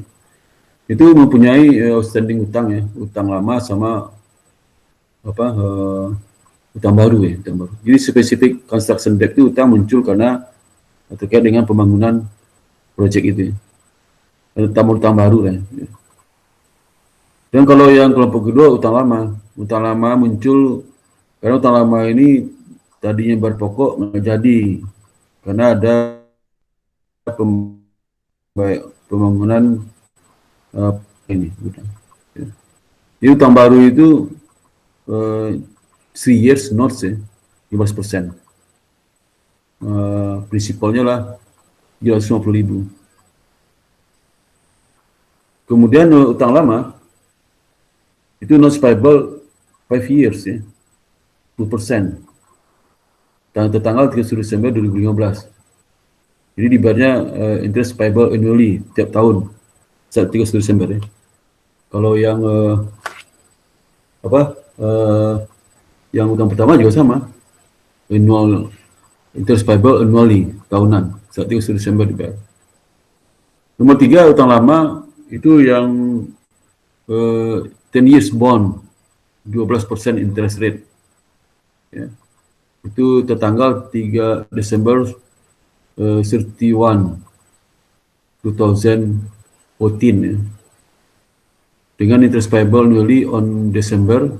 itu mempunyai outstanding utang ya, utang lama sama utang baru ya, utang baru. Jadi spesifik construction debt itu utang muncul karena terkait dengan pembangunan proyek itu ya. Utang baru ya. Dan kalau yang kelompok kedua utang lama muncul karena utang lama ini tadinya berpokok nggak jadi karena ada pembangunan ini utang. Ya. Jadi utang baru itu 3 years notes ya, 15%. Prinsipalnya lah 350.000. Kemudian utang lama itu notes payable 5 years ya, 2%. Tanggal 31 Desember 2015. Jadi dibayarnya interest payable annually tiap tahun saat 31 Desember ya. Kalau yang yang utang pertama juga sama, annual interest payable annually tahunan saat 31 Desember dibayar. Nomor 3 utang lama itu yang 10 years bond 12% interest rate ya. Itu tertanggal 3 Desember 31 2014 ya. Dengan interest payable annually on December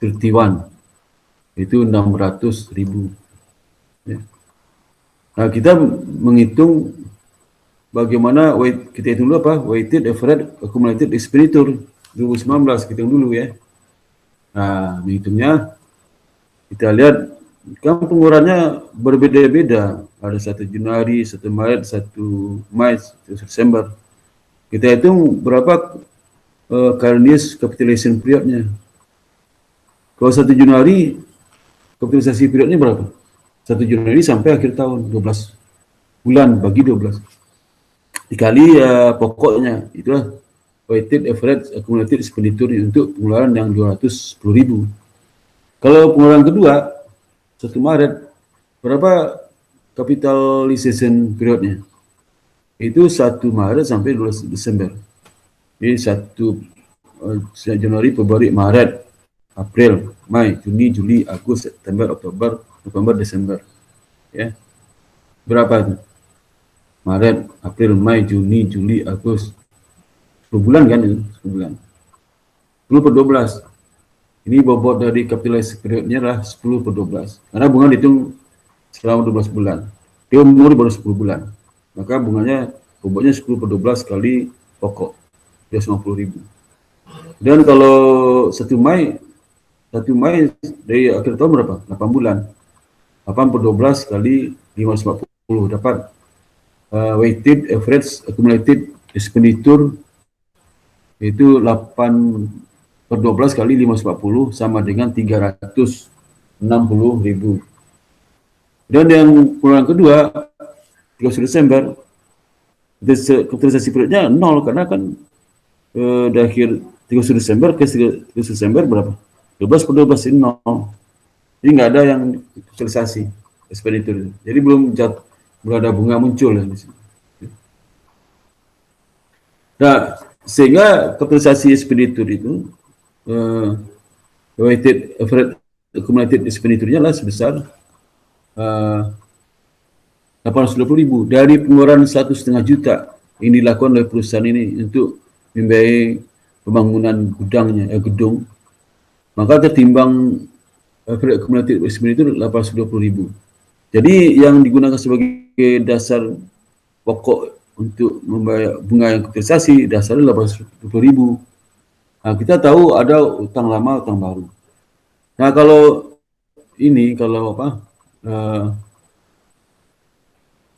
31 itu 600.000 ya. Nah, kita menghitung bagaimana kita hitung dulu weighted average accumulated expenditure 2019 kita hitung dulu ya. Nah, menghitungnya kita lihat kan pengurangannya berbeda-beda, ada 1 Januari, 1 Maret, 1 Mei, 1 Desember. Kita hitung berapa current years capitalization periodnya. Kalau 1 Januari kapitalisasi periodnya berapa? 1 Januari sampai akhir tahun, 12 bulan bagi 12 dikali pokoknya, itulah weighted average accumulated expenditure untuk pengeluaran yang 210.000. Kalau pengeluaran kedua 1 Maret berapa capitalization periodnya? Itu 1 Maret sampai 12 Desember. Jadi 1 Januari, Februari, Maret, April, Mei, Juni, Juli, Agustus, September, Oktober, November, Desember. Ya. Berapa itu? Maret, April, Mei, Juni, Juli, Agustus. 10 bulan kan itu? 10 bulan. 10 per 12. Ini bobot dari capitalized periodnya adalah 10 per 12. Karena bunga dihitung selama 12 bulan. Dia umur baru 10 bulan. Maka bunganya bobotnya 10 per 12 kali pokok. 250.000. Dan kalau 1 Mei dari akhir tahun berapa? 8 bulan. 8 per 12 kali 540 dapat weighted average accumulated expenditure Itu 8/12 kali 540 sama dengan 360.000. Dan yang pengeluaran kedua 31 Desember kapitalisasi periodnya nol karena kan di akhir 31 Desember ke 31 Desember berapa? 12/12 ini nol. Jadi nggak ada yang kapitalisasi ekspeditur. Jadi belum ada bunga muncul di sini. Nah, sehingga kapitalisasi ekspeditur itu weighted average accumulated expenditure-nya lah sebesar 820.000 dari pengeluaran 1,5 juta ini dilakukan oleh perusahaan ini untuk membiayai pembangunan gedung, maka tertimbang average accumulated expenditure 820.000. Jadi yang digunakan sebagai dasar pokok untuk membayar bunga yang kapitalisasi dasarnya 820.000. Nah, kita tahu ada utang lama, utang baru. Nah, kalau ini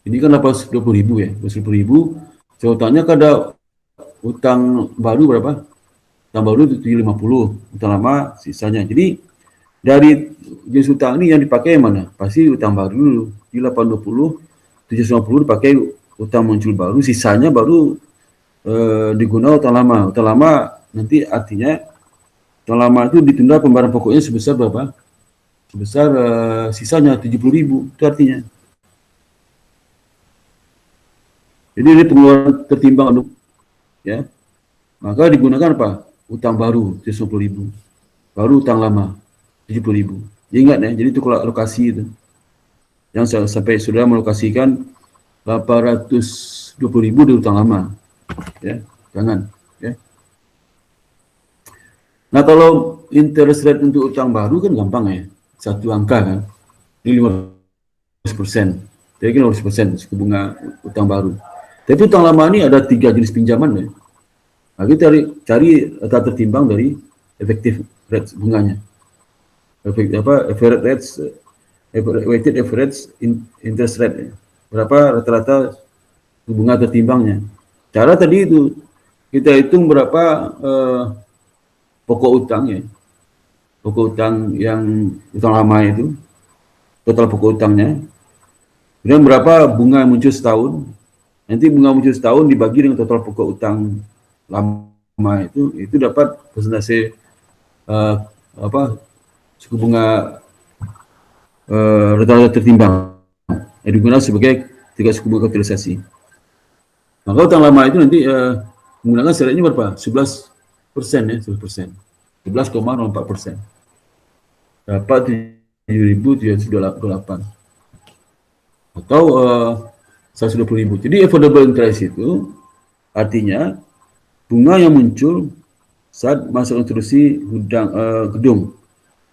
ini kan 820.000 ya, 820.000. Contohnya kan ada utang baru berapa? Utang baru 750, utang lama sisanya. Jadi dari jenis utang ini yang dipakai yang mana? Pasti utang baru dulu. Di 820, 750 dipakai utang muncul baru, sisanya baru digunakan utang lama. Utang lama nanti artinya utang lama itu ditunda pembayaran pokoknya sebesar berapa? Sebesar sisanya 70.000 itu artinya. Jadi ini pengeluaran tertimbang ya. Maka digunakan apa? Utang baru 70.000. Baru utang lama 70.000. Ingat ya, jadi itu kalau alokasi itu. Yang sampai sudah melokasikan 820.000 di utang lama. Ya, jangan ya. Nah, kalau interest rate untuk utang baru kan gampang ya. Satu angka kan. Ini 15%. Jadi kan 15% suku bunga utang baru. Tapi utang lama ini ada 3 jenis pinjaman ya. Nah, kita cari rata tertimbang dari efektif rate bunganya. Weighted average interest rate ya. Berapa rata-rata bunga tertimbangnya. Cara tadi itu kita hitung berapa pokok utang ya. Pokok utang yang utang lama itu, total pokok utangnya. Kemudian berapa bunga yang muncul setahun. Nanti bunga muncul setahun dibagi dengan total pokok utang lama itu dapat persentase suku bunga rata-rata tertimbang yang digunakan sebagai tiga suku bunga kapitalisasi. Maka utang lama itu nanti menggunakan syaratnya berapa? 11% ya, 11%. 11,04%. Dapat 7.728 atau 120.000. Jadi affordable interest itu artinya bunga yang muncul saat masa konstruksi gedung.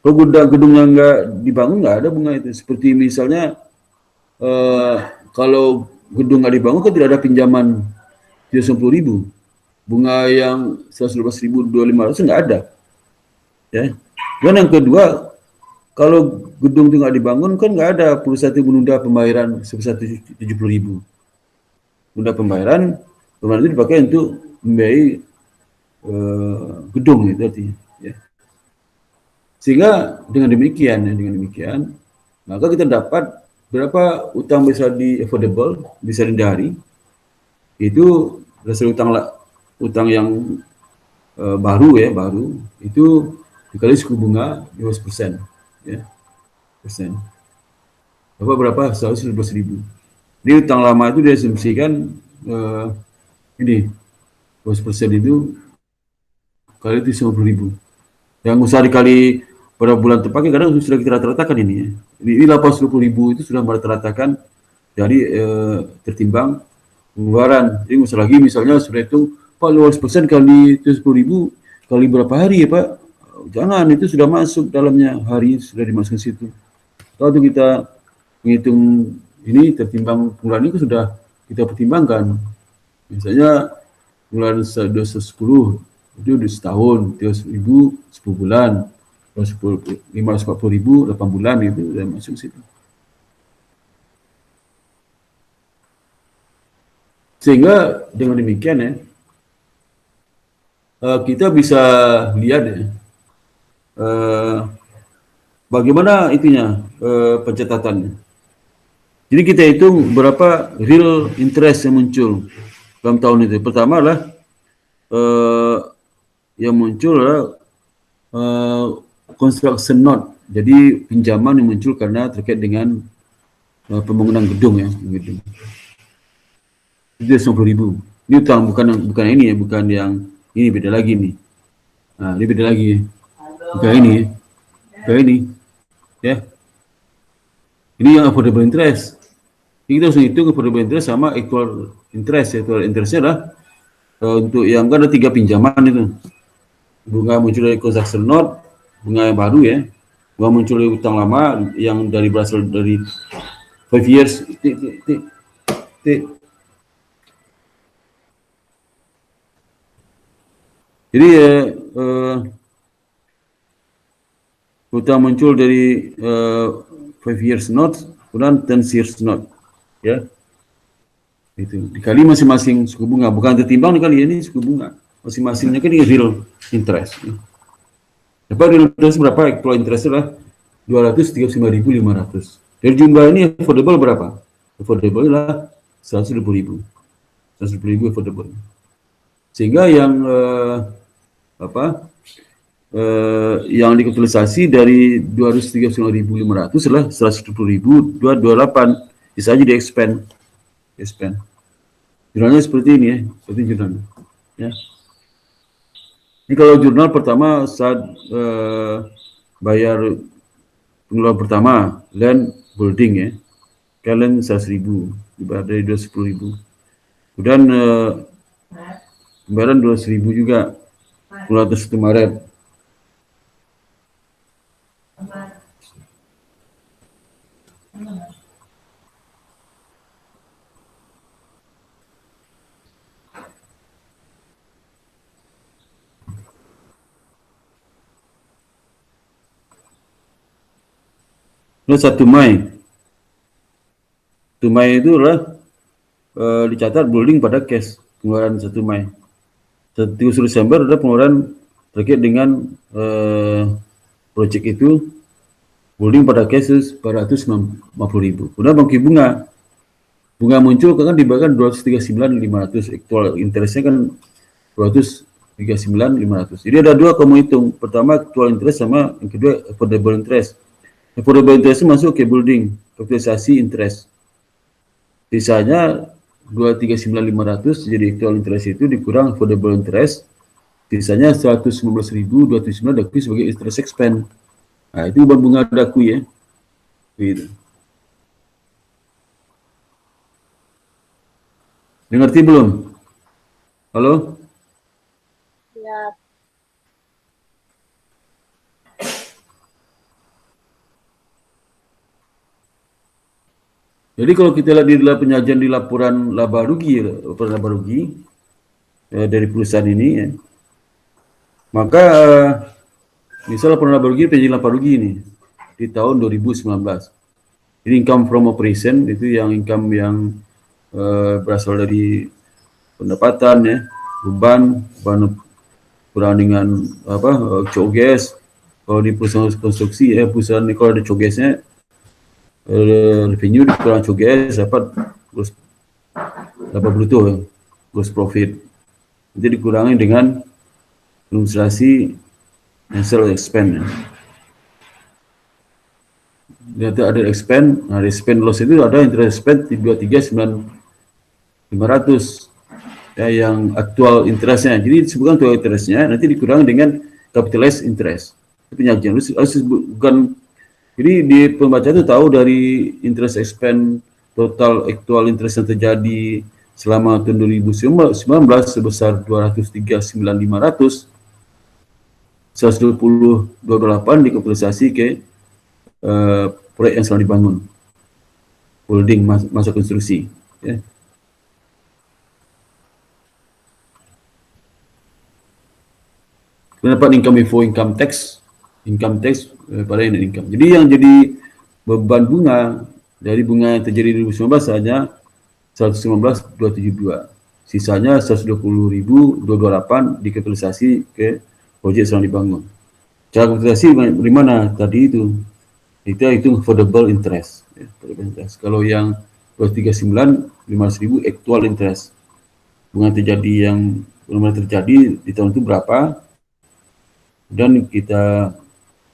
Kalau gedung yang nggak dibangun nggak ada bunga itu. Seperti misalnya kalau gedung nggak dibangun kan tidak ada pinjaman 790.000. Bunga yang 112.000, 2.500 nggak ada. Ya. Dan yang kedua, kalau gedung itu nggak dibangun kan nggak ada perusahaan yang menunda pembayaran sebesar 70.000. Menunda pembayaran itu dipakai untuk membiayai gedung itu artinya. Ya. Sehingga dengan demikian maka kita dapat berapa utang bisa di affordable, bisa dihindari. Itu dasar utang yang baru itu dikali suku bunga 15%. Ya, persen. Berapa? 112.000. Di utang lama itu diasumsikan ini 12% itu kali 50.000. Yang usah dikali pada bulan terpakai kadang sudah kita rata-ratakan ini ya. Ini 820.000 itu sudah merata-ratakan dari tertimbang pengeluaran. Jadi usah lagi misalnya sudah itu Pak 12% kali 70.000 kali berapa hari ya Pak? Jangan, itu sudah masuk dalamnya, hari sudah dimasukkan situ. Kalau kita menghitung ini tertimbang pengeluaran itu sudah kita pertimbangkan. Misalnya pengeluaran 210 itu di setahun, 300.000 10 bulan, 540.000 8 bulan itu sudah masuk situ. Sehingga dengan demikian ya, kita bisa lihat ya, bagaimana itunya pencatatannya. Jadi kita hitung berapa real interest yang muncul dalam tahun itu. Pertama adalah yang muncul adalah construction note. Jadi pinjaman yang muncul karena terkait dengan pembangunan gedung ya, gedung. Itu 90.000. Ini utang bukan ini ya, bukan yang ini, beda lagi nih. Nah, ini beda lagi ya. Bukan ini ya. Bukan ini. Ya. Ini yang affordable interest. Jadi kita harus hitung affordable interest sama actual interest. Actual interestnya adalah untuk yang kan ada 3 pinjaman itu. Bunga muncul dari construction note, bunga yang baru ya. Bunga muncul dari utang lama yang berasal dari 5 years. Jadi utang muncul dari 5 years note, kemudian 10 years note, ya. Itu dikali masing-masing suku bunga, bukan tertimbang dikali ini suku bunga. Masing-masingnya kan ini real interest. Dapat real interest berapa? Actual interest adalah 235.500. Dari jumlah ini affordable berapa? Affordable adalah 120.000. 120.000 affordable. Sehingga yang yang dikapitalisasi dari 239.500 adalah 120.228. Bisa aja di expand. Jurnalnya seperti ini ya, seperti jurnal. Ya. Ini kalau jurnal pertama saat bayar pengeluaran pertama, land building ya, kalian 100.000, dibayar dari 210.000. Kemudian pembayaran 200.000 juga, mulai 1 Maret. Lalu 1 Mei. 1 Mei itu adalah dicatat building pada cash pengeluaran 1 Mei. 31 Desember ada pengeluaran terkait dengan proyek itu, building pada cash 450.000. Kemudian bangkit bunga muncul kan dibayarkan 239.500, actual interestnya kan 239.500. Jadi ada dua kamu hitung, pertama actual interest sama yang kedua affordable interest. Affordable interest masuk ke building, kapitalisasi interest. Sisanya 239.500 jadi actual interest itu dikurang affordable interest. Sisanya 119.279 diakui sebagai interest expense. Nah, itu bunga diakui ya. Gitu. Ngerti belum? Halo? Ya. Jadi kalau kita lihat di dalam penyajian di laporan laba rugi dari perusahaan ini ya, maka misal laporan laba rugi, penyajian laba rugi ini di tahun 2019. Ini income from operation, itu yang income yang berasal dari pendapatan ya, beban kurang dengan coges. Kalau di perusahaan konstruksi ya, perusahaan ini kalau ada cogesnya, revenue kurang coges dapat gross laba bruto, gross profit. Jadi dikurangi dengan administrasi dan sales expense. Ternyata ada expense, nah expense loss itu ada interest expense di 239.500 ya, yang aktual interestnya. Jadi disebutkan aktual interestnya nanti dikurangi dengan capitalized interest. Penyajian harus bukan. Jadi di pembaca itu tahu dari interest expense total actual interest yang terjadi selama tahun 2019 sebesar 239.500, 120.228 dikapitalisasi ke proyek yang sedang dibangun, building masa konstruksi. Ya. Dapat income before income tax pada net income. Jadi yang jadi beban bunga dari bunga yang terjadi di 2019 hanya 119.272. Sisanya 120.228 dikapitalisasi ke proyek sedang dibangun. Cara kapitalisasi dari mana? Tadi itu kita hitung affordable interest. Ya, kalau yang 239 500.000 actual interest. Bunga terjadi yang benar-benar terjadi di tahun itu berapa? Dan kita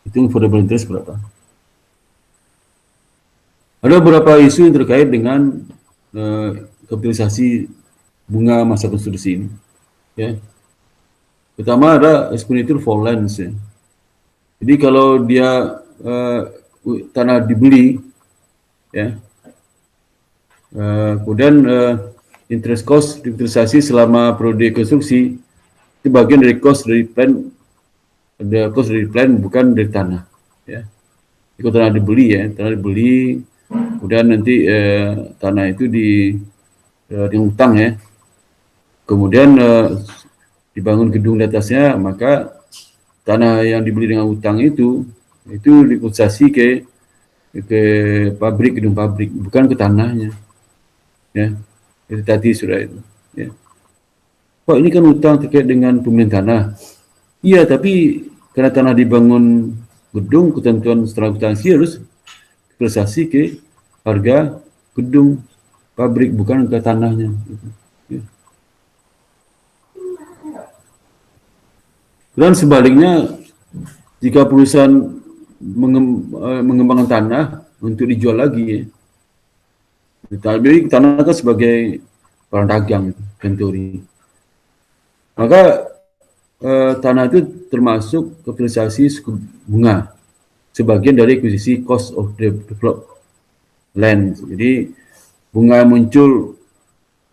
hitung affordable interest berapa. Ada beberapa isu yang terkait dengan kapitalisasi bunga masa konstruksi ini. Ya. Pertama ada expenditure for lands. Ya. Jadi kalau dia tanah dibeli, ya, kemudian interest cost kapitalisasi selama periode konstruksi itu bagian dari cost dari plan, ada cost dari plan bukan dari tanah. Ya. Kalau tanah dibeli, ya, tanah dibeli, kemudian nanti tanah itu diutang, ya. Kemudian dibangun gedung di atasnya, maka tanah yang dibeli dengan utang itu dikonsesi ke pabrik, gedung pabrik, bukan ke tanahnya. Ya, itu tadi sudah itu. Ya. Pak, ini kan utang terkait dengan pembelian tanah. Iya, tapi karena tanah dibangun gedung, ketentuan setelah akuntansi harus kapitalisasi ke harga gedung pabrik, bukan ke tanahnya. Ya. Dan sebaliknya, jika perusahaan mengembangkan tanah untuk dijual lagi, tapi tanah kan sebagai barang dagang, inventory, maka tanah itu termasuk kapitalisasi suku bunga, sebagian dari akuisisi cost of developed land. Jadi bunga muncul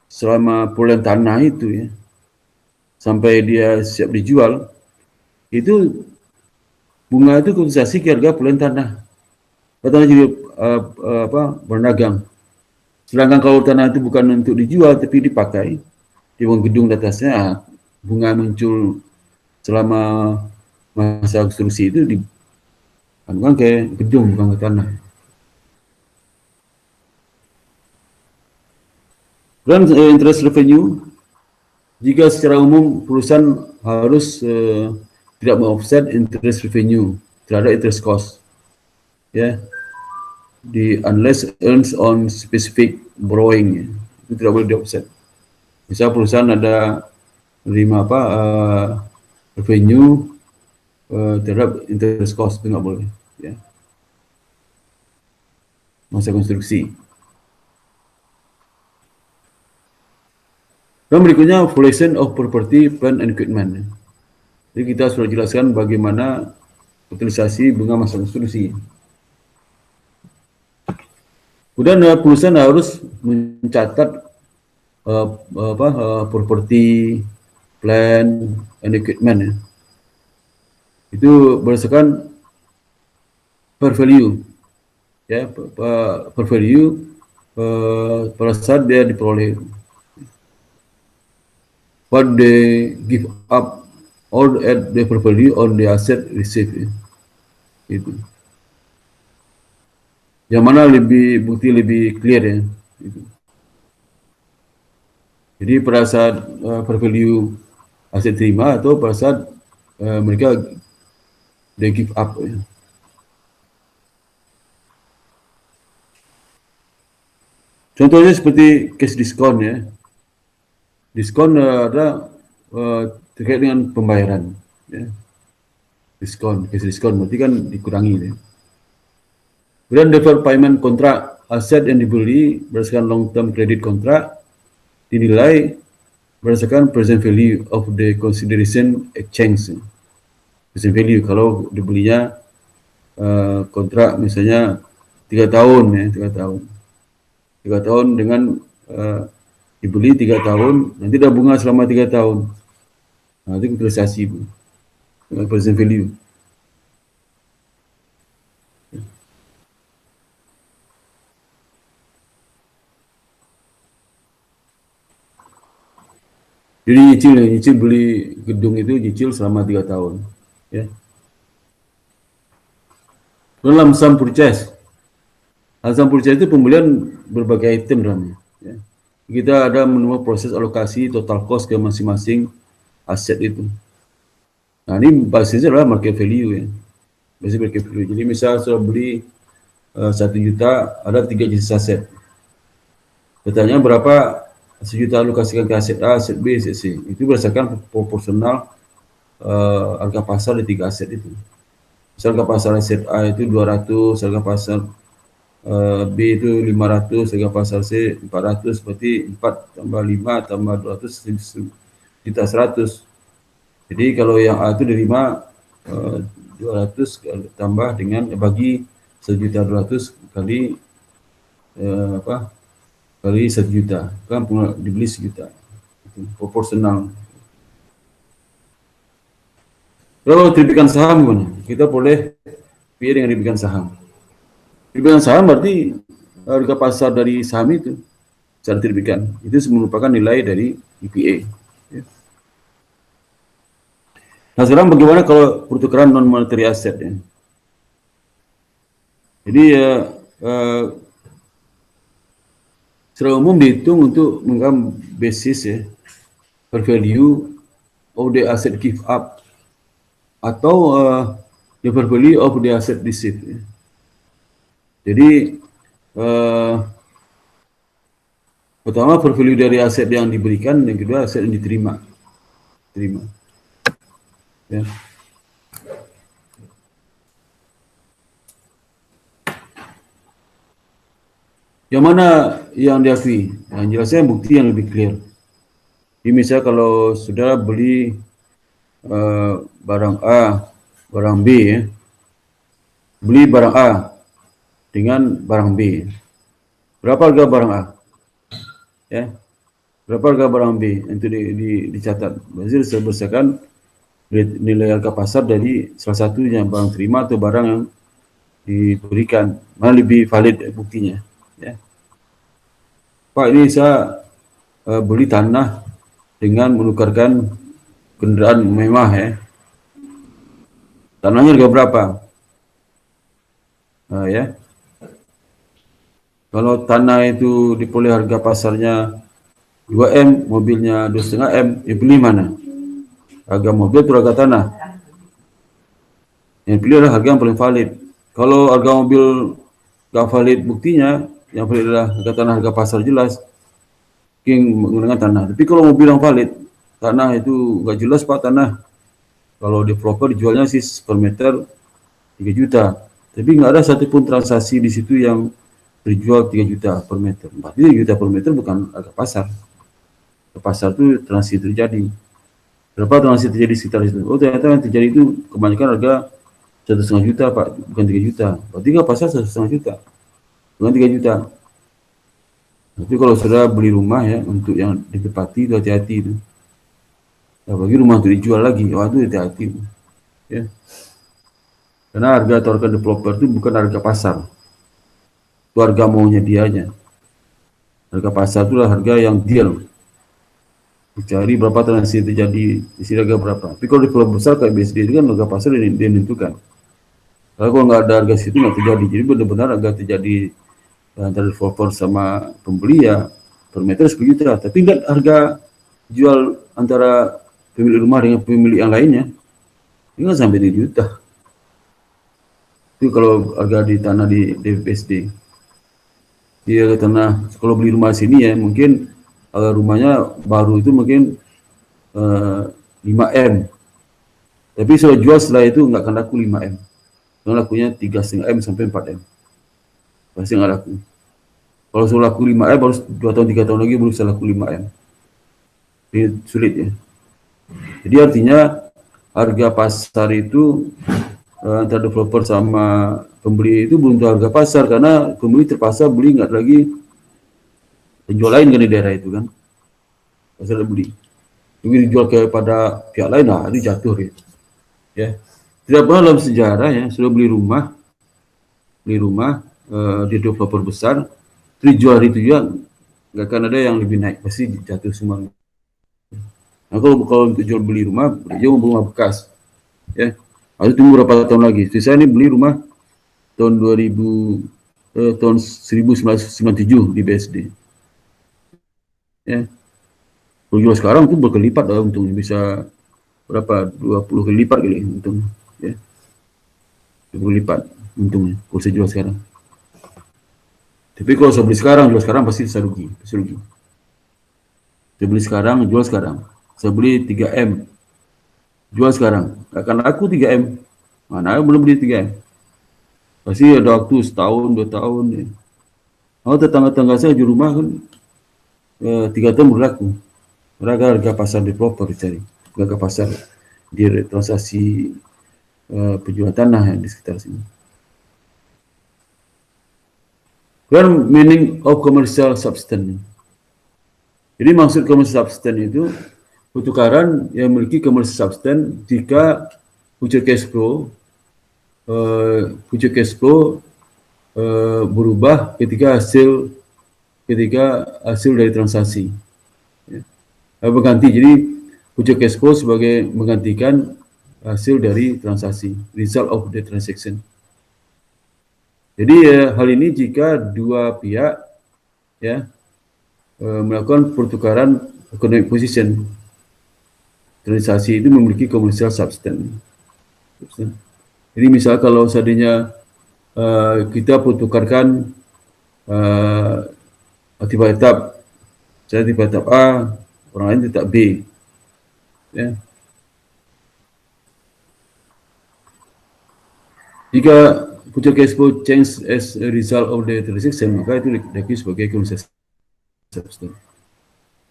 selama perolehan tanah itu, ya, sampai dia siap dijual, itu bunga itu kapitalisasi ke harga perolehan tanah. Tanah jadi barang dagang. Sedangkan kalau tanah itu bukan untuk dijual tapi dipakai, dibangun gedung di atasnya, bunga muncul selama masa konstruksi itu bukan ke gedung, bukan ke tanah. Dan interest revenue, jika secara umum perusahaan harus tidak meng-offset interest revenue terhadap interest cost, ya, unless earns on specific borrowing, ya, itu tidak boleh di-offset. Misal perusahaan ada menerima revenue terhadap interest cost, itu nggak boleh, ya, masa konstruksi. Dan berikutnya valuation of property, plant and equipment. Jadi kita sudah jelaskan bagaimana kapitalisasi bunga masa konstruksi. Kemudian perusahaan harus mencatat property, plant and equipment, ya. Itu berdasarkan per value, ya, per value pada saat dia diperoleh, what they give up or at the per value on the asset received, ya. Itu yang mana bukti lebih clear, ya. Itu. Jadi pada saat per value aset terima atau pada saat mereka they give up, ya. Contohnya seperti cash discount, ya. Diskon ada terkait dengan pembayaran, ya. Diskon, cash diskon berarti kan dikurangi, ya. Kemudian deferred payment kontrak, aset yang dibeli berdasarkan long term credit kontrak dinilai berdasarkan present value of the consideration exchange. Present value kalau dibelinya kontrak misalnya 3 tahun, ya, 3 tahun dengan dibeli 3 tahun, nanti ada bunga selama 3 tahun. Nah, itu kapitalisasi dengan present value. Jadi nyicil beli gedung itu nyicil selama 3 tahun, ya. Dalam sum purchase. Sum purchase itu pembelian berbagai item dalamnya, ya. kita ada menunggu proses alokasi total cost ke masing-masing aset itu. Nah, ini basisnya adalah market value ya. Basis market value. Jadi misal sudah beli 1 juta, ada 3 jenis aset. Bertanya berapa 1 juta alokasikan ke aset A, aset B, aset C. Itu berdasarkan proporsional harga pasar di 3 aset itu. Misal harga pasar aset A itu 200, harga pasar B itu 500, harga pasar C 400, berarti 4 tambah 5 tambah 200 juta 100. Jadi kalau yang A itu diterima 200 tambah dengan bagi 1.200.000 kali kali 1 juta, kan dibeli 1 juta. Itu proporsional. Kalau terbitan saham gimana? Kita boleh pilih dengan terbitan saham. Terbitan saham berarti harga pasar dari saham itu secara terbitan. Itu merupakan nilai dari EPA. Ya. Nah, sekarang bagaimana kalau pertukaran non monetary asset ya? Jadi secara umum dihitung untuk mengambil basis ya, per value of the asset give up atau the per value of the asset received. Ya. Jadi pertama per value dari aset yang diberikan, yang kedua aset yang diterima. Ya. Yang mana yang diakui? Yang jelasnya bukti yang lebih clear. Jadi misal kalau saudara beli barang A, barang B ya, beli barang A dengan barang B. Berapa harga barang A? Ya. Berapa harga barang B? Itu dicatat. Berarti berdasarkan nilai harga pasar dari salah satunya barang terima atau barang yang diberikan. Mana lebih valid buktinya? Ya. Pak, ini saya beli tanah dengan menukarkan kendaraan mewah ya. Tanahnya harga berapa? Ya. Kalau tanah itu diperoleh harga pasarnya 2M, mobilnya 2,5M, ya pilih mana? Harga mobil atau harga tanah? Yang pilih adalah harga yang paling valid. Kalau harga mobil gak valid buktinya, yang valid adalah harga tanah, harga pasar jelas, menggunakan tanah. Tapi kalau mobil yang valid, tanah itu gak jelas Pak, tanah. Kalau developer dijualnya sih per meter 3 juta. Tapi nggak ada satupun transaksi di situ yang dijual 3 juta per meter. 3 juta per meter bukan harga pasar. Harga pasar itu transaksi terjadi. Berapa transaksi terjadi sekitar itu? Oh, ternyata yang terjadi itu kebanyakan harga 1,5 juta Pak, bukan 3 juta. Berarti nggak pasar 1,5 juta, bukan 3 juta. Tapi kalau sudah beli rumah ya, untuk yang ditepati itu hati-hati itu. Ya, bagi rumah untuk dijual lagi, wah itu hati-hati. Ya. Karena harga tawarkan developer itu bukan harga pasar. Itu harga maunya dianya. Harga pasar itu adalah harga yang deal. Dicari berapa transaksi terjadi, isi harga berapa. Tapi kalau developer besar kayak BSD itu kan harga pasar dia menentukan. Kalau nggak ada harga situ nggak terjadi. Jadi benar-benar harga terjadi antara developer sama pembeli ya per meter 10 juta. Tapi nggak harga jual antara pemilik rumah dengan pemilik yang lainnya, ini nggak sampai 3 juta. Itu kalau harga di tanah di BSD. Dia tanah kalau beli rumah sini ya mungkin rumahnya baru itu mungkin 5M. Tapi kalau jual setelah itu nggak akan laku 5M. Yang lakunya 3,5M sampai 4M. Pasti nggak laku. Kalau sudah laku 5M baru 2 tahun 3 tahun lagi baru bisa laku 5M. Ini sulit ya. Jadi artinya harga pasar itu antara developer sama pembeli itu belum tahu harga pasar karena pembeli terpaksa beli nggak lagi penjual lain kan di daerah itu kan pasar beli. Jadi dijual kepada pihak lain lah itu jatuh ya. Ya. Tidak pernah dalam sejarah ya sudah beli rumah di developer besar dijual itu juga nggak akan ada yang lebih naik, pasti jatuh semua. Nah kalau untuk jual beli rumah rumah bekas ya harus tunggu berapa tahun lagi. Saya ini beli rumah tahun 1997 di BSD. Ya. Kalau jual sekarang itu berkelipat lah untungnya, bisa berapa? 20 kali lipat kali untungnya. Ya. 20 lipat untungnya kalau saya jual sekarang. Tapi kalau saya beli sekarang, jual sekarang pasti saya rugi. Pasti rugi. Saya beli sekarang, jual sekarang. Saya beli 3M, jual sekarang. Akan laku 3M. Mana belum beli 3M. Pasti ada waktu setahun, 2 tahun. Ya. Oh, tetangga-tetangga saya di rumah kan 3 tahun berlaku. Harga pasar developer dicari. Harga pasar di transaksi penjualan tanah yang di sekitar sini. Kemudian meaning of commercial substance. Jadi maksud commercial substance itu pertukaran yang memiliki commercial substance jika future cash flow berubah ketika hasil dari transaksi. Ya. Berganti, jadi future cash flow sebagai menggantikan hasil dari transaksi, result of the transaction. Jadi hal ini jika dua pihak ya melakukan pertukaran economic position, transaksi itu memiliki commercial substance. Jadi misal kalau seandainya kita pertukarkan tipe etap, saya tipe etap A, orang lain tetap B, ya. Jika future cash flow change as a result of the transaction, maka itu diakui sebagai commercial substance.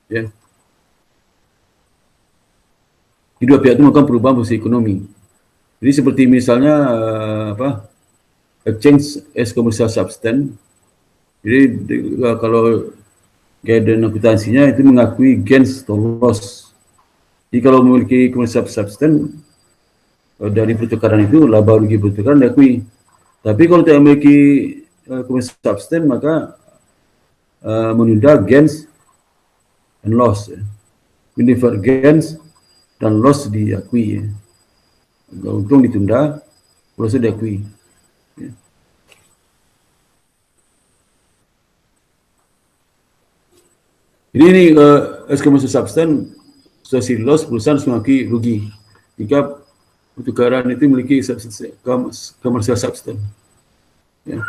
Ya. Di dua pihak itu melakukan perubahan posisi ekonomi. Jadi seperti misalnya exchange as commercial substance. Jadi kalau guidance akuntansinya itu mengakui gains atau loss. Jadi kalau memiliki commercial substance dari pertukaran itu laba rugi pertukaran diakui. Tapi kalau tidak memiliki commercial substance maka menunda gains and loss. Mendefer gains dan loss diakui. Ya. Untung ditunda, loss diakui. Ya. Jadi ini as commercial substance, associated loss, perusahaan harus mengakui rugi jika pertukaran itu memiliki commercial substance. Ya.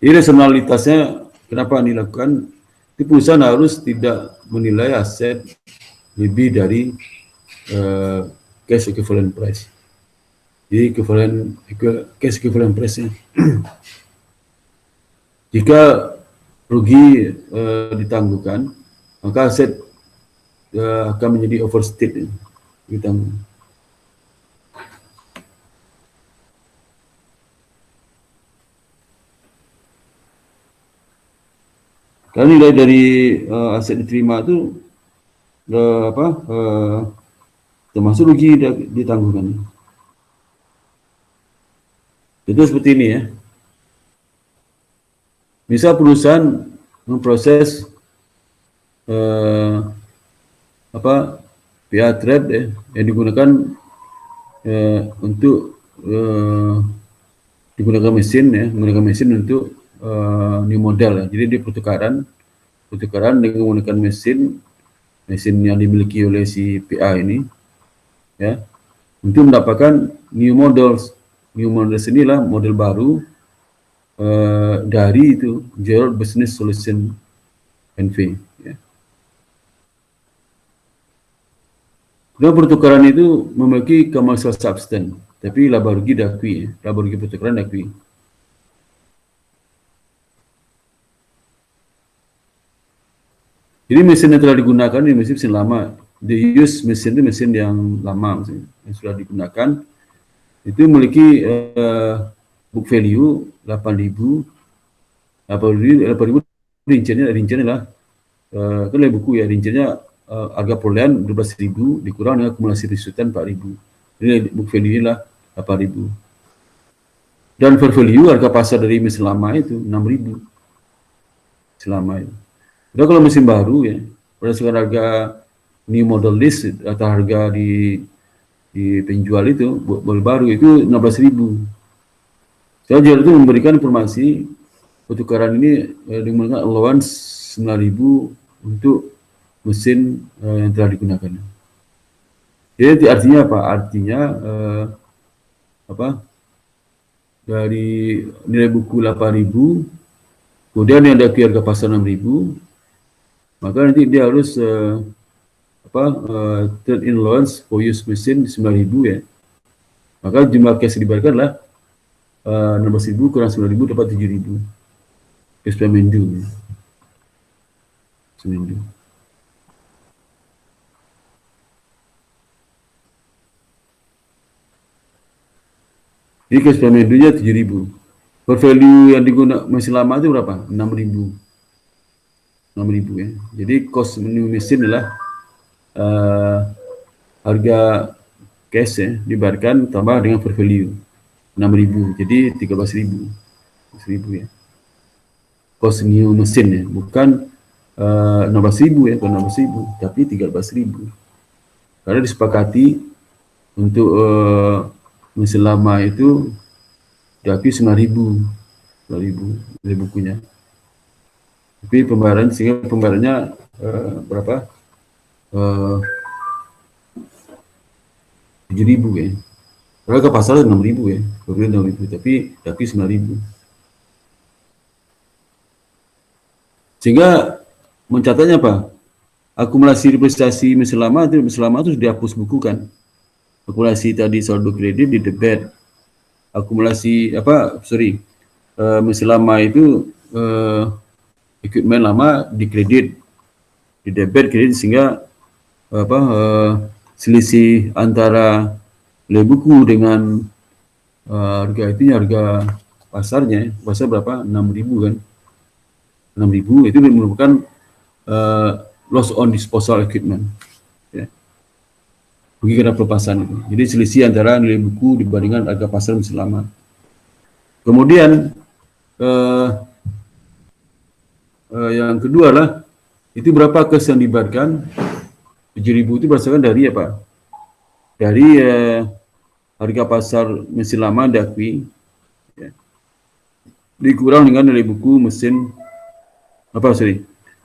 Jadi rasionalitasnya kenapa dilakukan? Itu perusahaan harus tidak menilai aset lebih dari cash equivalent price. Jadi cash equivalent price-nya. Jika rugi ditangguhkan, maka aset akan menjadi overstate ditanggung. Kalau nilai dari aset diterima itu termasuk rugi ditangguhkan. Itu seperti ini ya. Misal perusahaan memproses PA trade ya, yang digunakan untuk digunakan mesin ya, menggunakan mesin untuk new model ya. Jadi di pertukaran dengan menggunakan mesin yang dimiliki oleh si PA ini ya, untuk mendapatkan new models. New models inilah model baru dari itu Gerald Business Solution NV ya. Dan pertukaran itu memiliki commercial substance, tapi laba rugi diakui ya. Laba rugi pertukaran diakui. Jadi mesin yang telah digunakan ini mesin lama. The use mesin itu mesin yang lama, yang sudah digunakan. Itu memiliki book value 8.000 rinciannya lah kan dari buku ya, rinciannya harga perolehan 12.000 dikurang dengan akumulasi resutan 4.000. Ini book value lah 8.000. Dan fair value harga pasar dari mesin lama itu 6.000 selama itu. Udah kalau mesin baru ya, berdasarkan harga new model list atau harga di penjual itu model baru itu 16.000. Saya jual itu memberikan informasi pertukaran ini dengan allowance 9.000 untuk mesin yang telah digunakan. Jadi artinya apa? Artinya dari nilai buku 8.000, kemudian yang ada harga pasar 6.000, maka nanti dia harus trade in loans for use mesin 9.000 ya. Maka jumlah cash diberikan adalah 16.000 kurang 9.000 dapat 7.000 cash payment due. Seminggu. Jadi cash payment due-nya 7.000. Per value yang digunakan mesin lama itu berapa? 6.000. 6.000 ya. Jadi cost new mesin adalah harga cash ya, dibayarkan tambah dengan per value 6.000. Jadi 13.000. 13.000 ya. Cost new mesin ya, bukan 16.000 ya, bukan 16.000, tapi 13.000. Karena disepakati untuk mesin lama itu diakui 9.000 dari bukunya. Tapi pembayaran, sehingga pembayarannya berapa? 7.000 ya. Kalau ke pasar 6.000 ya, kemudian 6.000, tapi diakui 9.000. Sehingga mencatatnya apa? Akumulasi depresiasi mesin lama itu sudah dihapus bukukan. Akumulasi tadi saldo kredit di debit. Akumulasi mesin lama itu equipment lama di kredit, di debit kredit, sehingga selisih antara nilai buku dengan harga itu, harga pasarnya, pasar berapa? 6.000 kan? 6.000 itu merupakan loss on disposal equipment ya. Rugi karena pelepasan itu. Jadi selisih antara nilai buku dibandingkan harga pasar mesin lama. Kemudian yang kedua lah, itu berapa cash yang dibayarkan? 7.000 itu berdasarkan dari apa? Dari harga pasar mesin lama diakui ya, dikurang dengan nilai buku mesin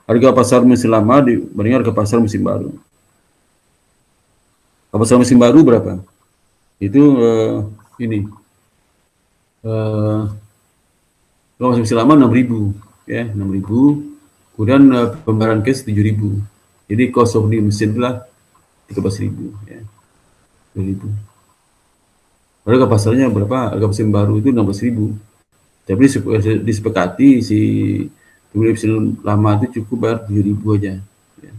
harga pasar mesin lama dibandingkan harga pasar mesin baru. Harga pasar mesin baru berapa? Itu kalau mesin lama 6.000 ya, 6.000. Kemudian pembayaran cash 7.000. Jadi cost of new mesin adalah 13.000 ya. 2.000. Harga pasarnya berapa? Harga mesin baru itu 16.000. Tapi disepakati si mesin lama itu cukup bayar 7.000 aja ya.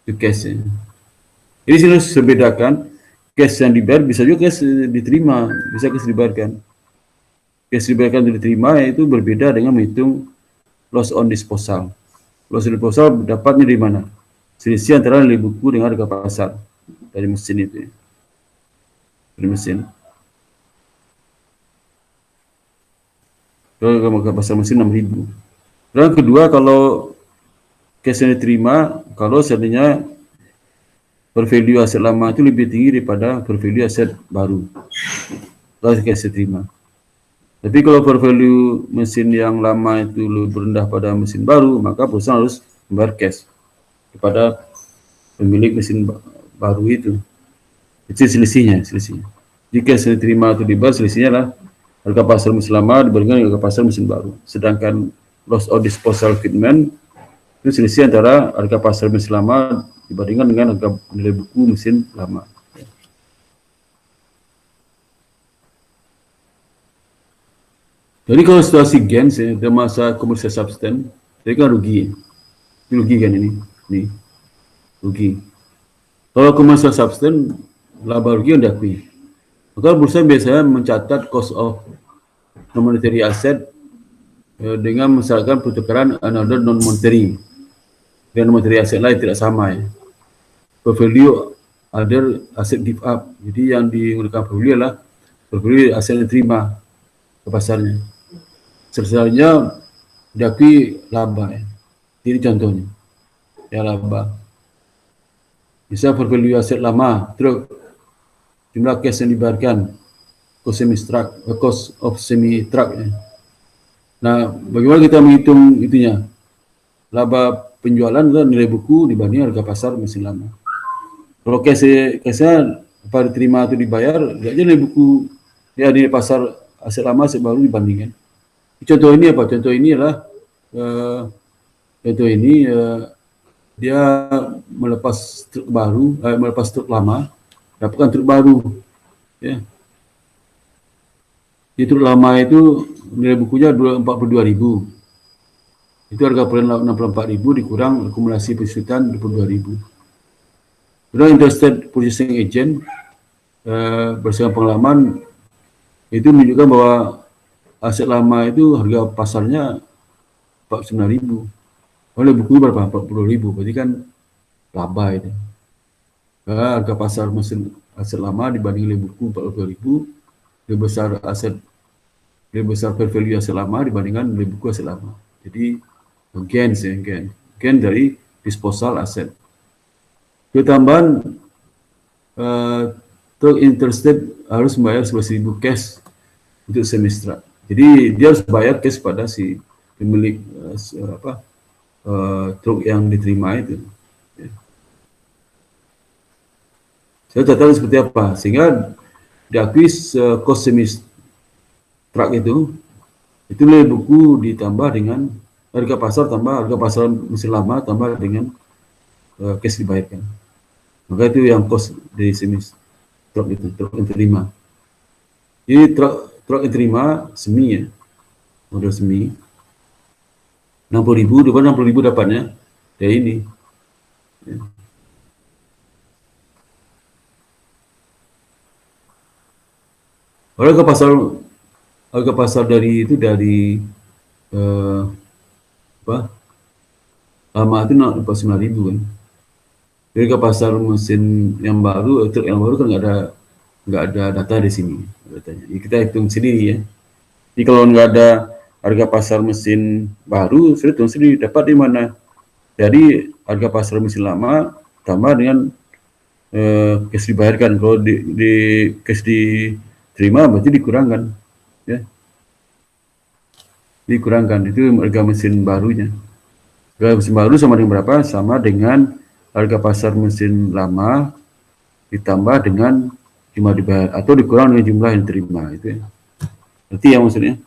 Itu cash ya. Jadi sini harus bedakan cash yang dibayar, bisa juga cash diterima, bisa cash dibayarkan. Cash dibayarkan dan diterima itu berbeda dengan menghitung loss on disposal. Loss on disposal dapatnya di mana? Selisih antara nilai buku dengan harga pasar dari mesin itu ya. Dari mesin. Kalau pasar mesin 6.000. Dan kedua, kalau cash yang diterima, kalau seandainya per value aset lama itu lebih tinggi daripada per value aset baru, kalau cash diterima. Tapi kalau per value mesin yang lama itu lebih rendah pada mesin baru, maka perusahaan harus membayar cash kepada pemilik mesin baru itu. Itu selisihnya. Jika cash yang diterima itu dibayar, selisihnya adalah harga pasar mesin lama dibandingkan harga pasar mesin baru. Sedangkan loss on disposal equipment itu selisih antara harga pasar mesin lama dibandingkan dengan harga nilai buku mesin lama. Jadi kalau situasi gains ya, dalam masa commercial substance, jadi kan rugi. Ini rugi kan ini? Nih, rugi. Kalau commercial substance, laba rugi yang diakui. Maka bursa biasanya mencatat cost of non-monetary asset dengan misalkan pertukaran another non-monetary. Dan non-monetary asset lain tidak sama ya. Per value other asset give up. Jadi yang digunakan per value adalah per value aset yang diterima ke pasarnya. Selesainya diakui laba ya. Ini contohnya. Ya laba. Bisa per value aset lama, terus jumlah cash yang dibayarkan, cost of semi truck ya. Nah, bagaimana kita menghitung itunya? laba penjualan adalah nilai buku dibanding harga pasar mesin lama. Kalau cash-nya apa diterima atau dibayar, lihat aja nilai buku ya di pasar aset lama aset baru dibandingkan. Contoh ini apa? Contoh ini adalah dia melepas truk baru, melepas truk lama, dapatkan truk baru. Ya. Di truk lama itu nilai bukunya 42.000. Itu harga pelan 64.000 dikurang akumulasi pesulitan 22.000. Kemudian Interstate Purchasing Agent berdasarkan pengalaman itu menunjukkan bahwa aset lama itu harga pasarnya 49.000. Oleh buku berapa? 40.000. Berarti kan laba itu. Harga pasar mesin aset lama dibanding nilai buku 42.000, lebih besar fair value aset lama dibandingkan nilai buku aset lama. Jadi gain dari disposal aset. Ketambahan truk Interstate harus membayar 11.000 cash untuk semestral. Jadi dia harus bayar cash pada si pemilik truk yang diterima itu. Ya. Saya catat seperti apa sehingga diakui cost semestral itu nilai buku ditambah dengan harga pasar tambah harga pasar mesin lama tambah dengan cash dibayarkan. Maka itu yang cost dari truk itu, truk yang terima. Jadi truk yang terima semi ya, model semi 60.000, depan 60.000 dapatnya dari ini. Ya. Harga pasar dari itu dari lama itu 49.000 kan. Jadi ke pasar mesin yang baru, truk yang baru kan nggak ada data di sini datanya. Jadi kita hitung sendiri ya. Jadi kalau nggak ada harga pasar mesin baru, sudah hitung sendiri dapat di mana. Jadi harga pasar mesin lama tambah dengan cash dibayarkan. Kalau di cash diterima berarti dikurangkan, ya. Dikurangkan itu harga mesin barunya. Harga mesin baru sama dengan berapa? Sama dengan harga pasar mesin lama ditambah dengan jumlah dibayar atau dikurang dengan jumlah yang diterima itu ya. Ngerti ya maksudnya?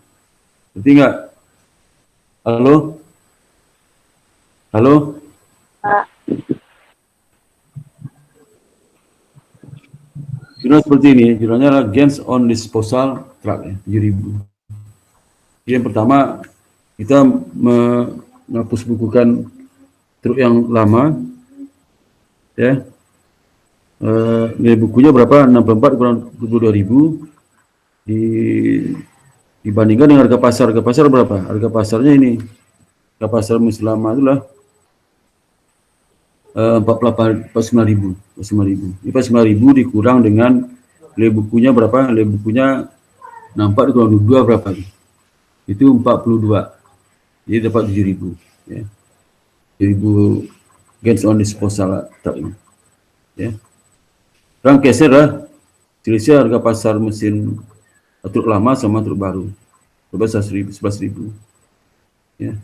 Ngerti nggak? Halo? Halo? Jurnal seperti ini, jurnalnya adalah gains on disposal truck ya, 7.000. Yang pertama kita menghapus bukukan truk yang lama ya. Nilai bukunya berapa? 64 kurang 22.000 dibandingkan dengan harga pasar. Harga pasar berapa? Harga pasarnya ini. Harga pasar mesin lama itulah 49.000. Ini 49.000 dikurang dengan nilai bukunya berapa? Nilai bukunya 64 kurang 22 berapa? Itu 42. Jadi dapat 7.000 ya. 7.000 gains on disposal truck ini. Ya. Sekarang geser lah, selisih harga pasar mesin truk lama sama truk baru. 11.000. Ya.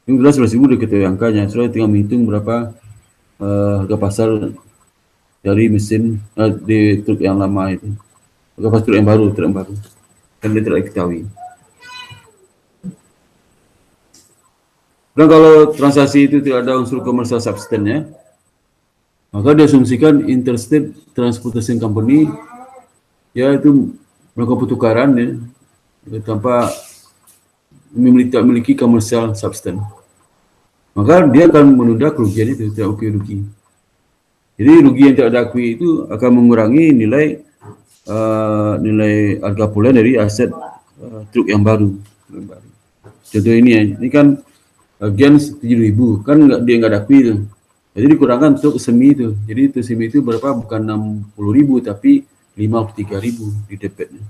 Ini jelas 11.000 udah kita angkanya. Soalnya tinggal menghitung berapa harga pasar dari mesin di truk yang lama itu. Harga pasar truk yang baru. Kan dia tidak diketahui. Dan kalau transaksi itu tidak ada unsur commercial substance-nya, maka diasumsikan Interstate Transportation Company ya itu melakukan pertukaran ya tanpa memiliki commercial substance. Maka dia akan menunda kerugian itu, tidak akui rugi. Jadi rugi yang tidak diakui itu akan mengurangi nilai harga bulan dari aset truk yang baru. Contoh ini ya, ini kan gains 7.000 kan dia nggak diakui itu. Jadi dikurangkan untuk semi itu. Jadi itu semi itu berapa? Bukan 60.000 tapi 53.000 di debitnya.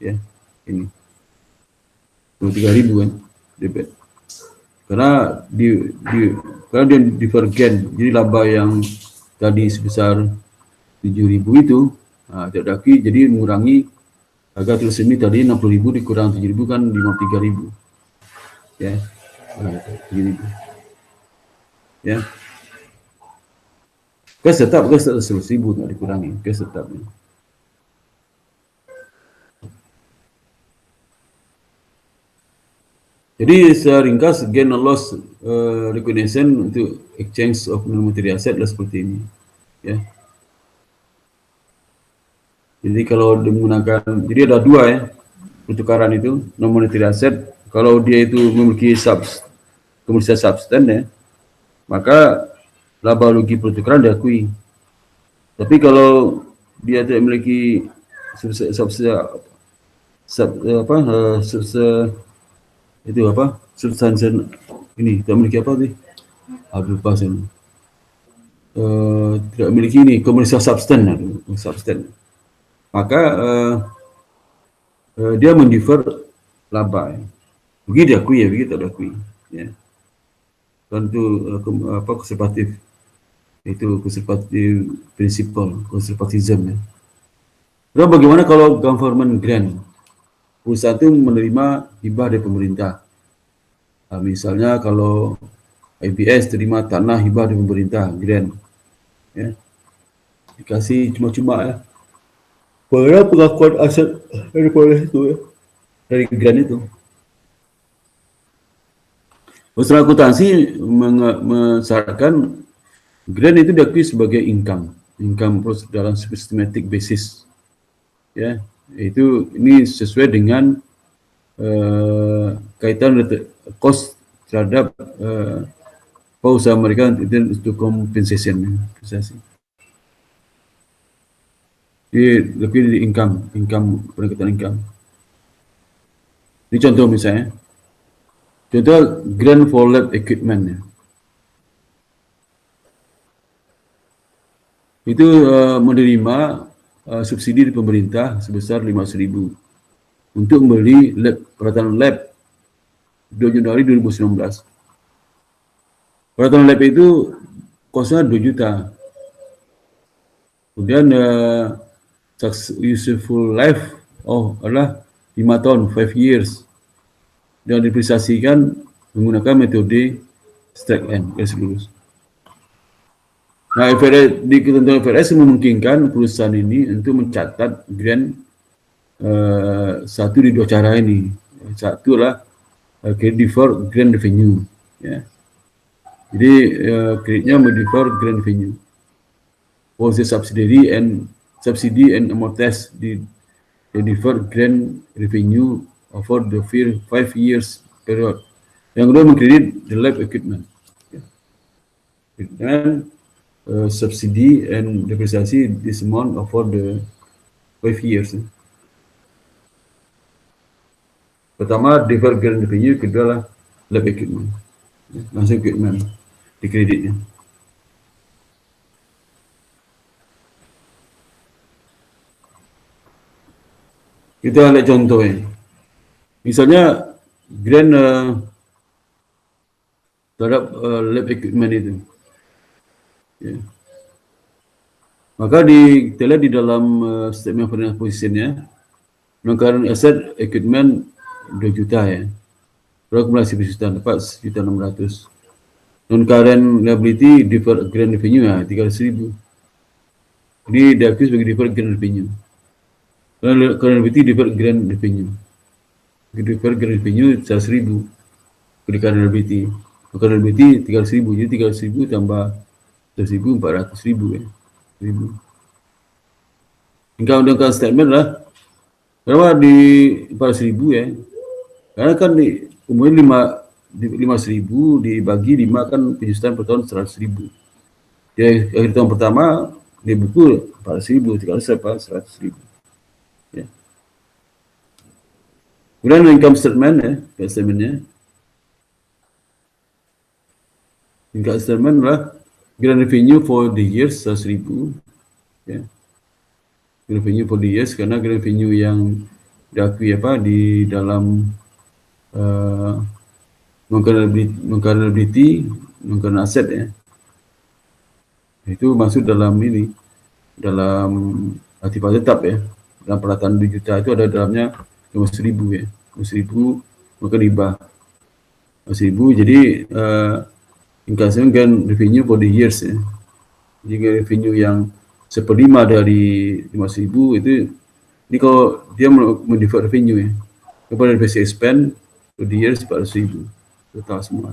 Ya, ini 53.000 kan debit. Karena karena dia divergen. Jadi laba yang tadi sebesar 7.000 itu tidak diakui, jadi mengurangi harga truk semi tadi 60.000 dikurang 7.000 kan 53.000. Ya. 7.000. ya. Kes tetap 100.000 nggak dikurangi, kes tetapnya. Jadi secara ringkas, gain and loss recognition untuk exchange of non-monetary asset adalah seperti ini. Ya. Jadi kalau menggunakan, jadi ada dua ya pertukaran itu non-monetary asset. Kalau dia itu memiliki komersial substan ya, maka laba rugi pertukaran diakui. Tapi kalau dia tidak memiliki substansi ini, tidak memiliki apa sih? Lupa saya. Tidak memiliki ini komersial substan, maka dia mendefer laba. Ya. Begitu diakui ya, begitu diakui. Ya. Tentu konservatif, itu konservatif prinsipal, konservatism. Ya. Lalu bagaimana kalau government grant? Perusahaan itu menerima hibah dari pemerintah. Nah, misalnya kalau IBS terima tanah hibah dari pemerintah, grant, ya, dikasih cuma-cuma ya. Bagaimana pengakuan aset dari itu ya, dari grant itu? Usaha akuntansi mensyaratkan grant itu diakui sebagai income dalam systematic basis, ya. Itu ini sesuai dengan kaitan cost terhadap usaha mereka untuk compensation. Jadi lebih di income pendekatan income. Ini contoh misalnya, contoh grant for lab equipment ya. Itu menerima subsidi dari pemerintah sebesar 500.000 untuk membeli peralatan lab 2 Januari 2019. Peralatan lab itu kosnya 2 juta. Kemudian useful life adalah 5 tahun, 5 years. Dan dipresiasikan menggunakan metode strike end, garis lurus. Nah, di ketentuan FRS memungkinkan perusahaan ini untuk mencatat grant satu di dua cara ini. Satu adalah defer grant revenue. Ya. Jadi kreditnya mendefer grant revenue. For the subsidy and amortize the defer grant revenue for the 5 years period. Yang kedua mengkredit the lab equipment. Ya. Dan subsidi and depresiasi this amount for the 5 years. Pertama defer grant revenue, kedua lah lab equipment. Langsung equipment di kreditnya. Kita lihat contoh ya. Misalnya grant terhadap lab equipment itu. Ya. Maka kita lihat di dalam statement financial position-nya, non-current asset equipment 2 juta ya. Akumulasi pesusutan dapat 1.600.000. Non-current liability deferred grant revenue ya 300.000. Jadi diakui sebagai deferred grant revenue. Current liability deferred grant revenue. Deferred grant revenue 100.000. Current liability. Current liability 300.000. Jadi 300.000 tambah 400.000 ya. 1.000. Income dengan statement lah. Kenapa di 400.000 ya? Karena kan umumnya 5.000 dibagi 5 kan penyusutan per tahun 100.000. Di akhir tahun pertama di buku 400.000, 100.000. Ya. Kemudian income statement ya, statementnya. Income statement lah. Grant revenue for the years 100.000. Ya. Grant revenue for the years karena grant revenue yang diakui di dalam non-current liability, non-current asset ya. Itu masuk dalam ini, dalam aktiva tetap ya. Dalam peralatan 2 juta itu ada dalamnya 50.000 ya. 50.000 maka hibah 50.000. Jadi income statement kan revenue for the years ya. Jika revenue yang 1/5 dari 500,000 itu, ini kalau dia mendefer revenue ya, kepada basic spend for the years 400,000 total semua.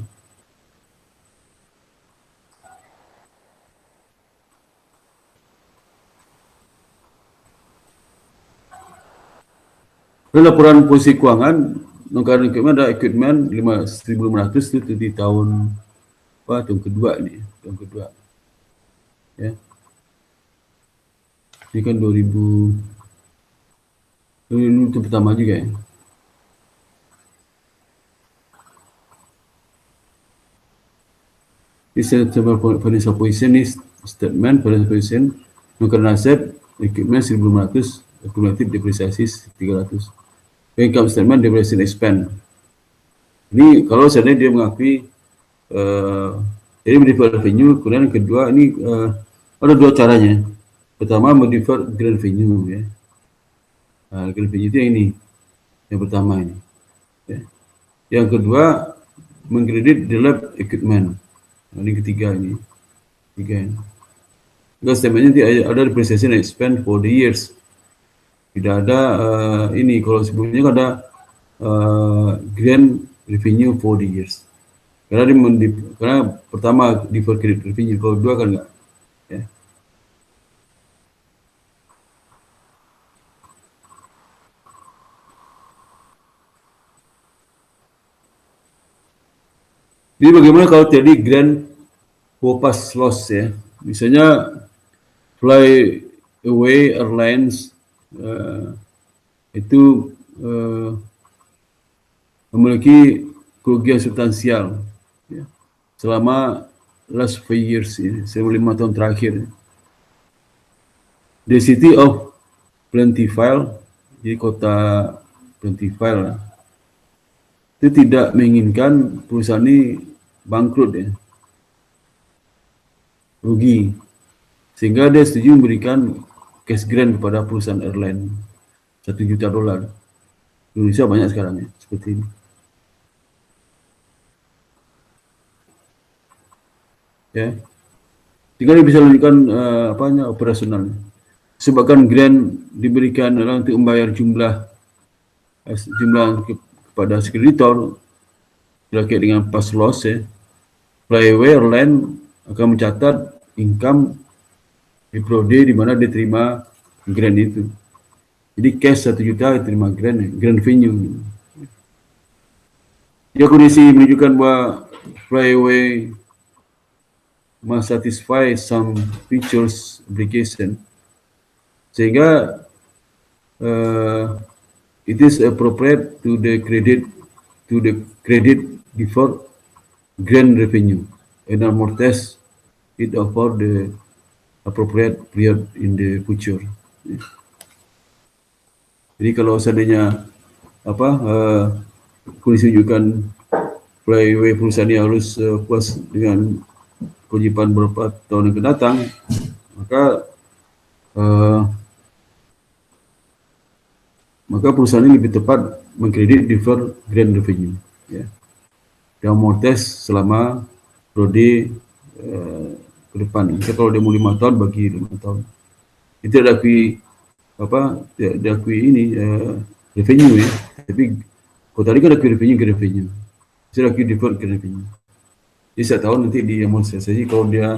Laporan posisi keuangan, nongkaran equipment ada equipment 1,500 itu di tahun tahun kedua ni, tahun kedua. Ya. Ini kan 2000 itu pertama juga ya. This is financial position is statement financial position, nongkaran aset equipment 1,500, akumulatif depresiasi 300. Income statement depreciation expense. Ini kalau seandainya dia mengakui jadi mendefer revenue, kemudian yang kedua ini ada dua caranya. Pertama mendefer grand revenue ya. Grand revenue itu yang ini, yang pertama ini. Ya. Yang kedua mengkredit develop equipment. Ini ketiga ini. Tiga ini. Because statementnya ada depreciation expense for the years. Tidak ada ini, kalau sebelumnya ada grand revenue for the years. Karena pertama defer credit revenue, kalau dua kan enggak. Ya. Jadi bagaimana kalau terjadi grand purpose loss ya? Misalnya Fly Away Airlines itu memiliki kerugian substansial ya, selama last 5 years ya, selama 5 tahun terakhir. The City of Plentyville, jadi kota Plentyville, itu tidak menginginkan perusahaan ini bangkrut ya, rugi, sehingga dia setuju memberikan cash grant kepada perusahaan airline $1 juta. Indonesia banyak sekarang ya, seperti ini. Ya, sehingga dia bisa lanjutkan operasional. Sebabkan grant diberikan adalah untuk membayar jumlah kepada kreditor terkait dengan past loss ya. Flyaway Airline akan mencatat income di periode di mana dia terima grant itu. Jadi cash 1 juta terima grant revenue. Dia kondisi menunjukkan bahwa Flyaway must satisfy some features obligation, sehingga it is appropriate to the credit deferred grant revenue and amortize it over the appropriate period in the future. Jadi kalau seandainya polisi menunjukkan Flyaway perusahaan ini harus puas dengan kewajiban beberapa tahun yang akan datang, maka perusahaan ini lebih tepat mengkredit defer grant revenue ya, dan amortize selama periode ke depan. Jadi kalau dia mau 5 tahun bagi 5 tahun. Itu diakui ini revenue ya. Tapi kalau tadi kan diakui revenue. Saya diakui defer revenue. Jadi setiap tahun nanti di amortisasi, kalau dia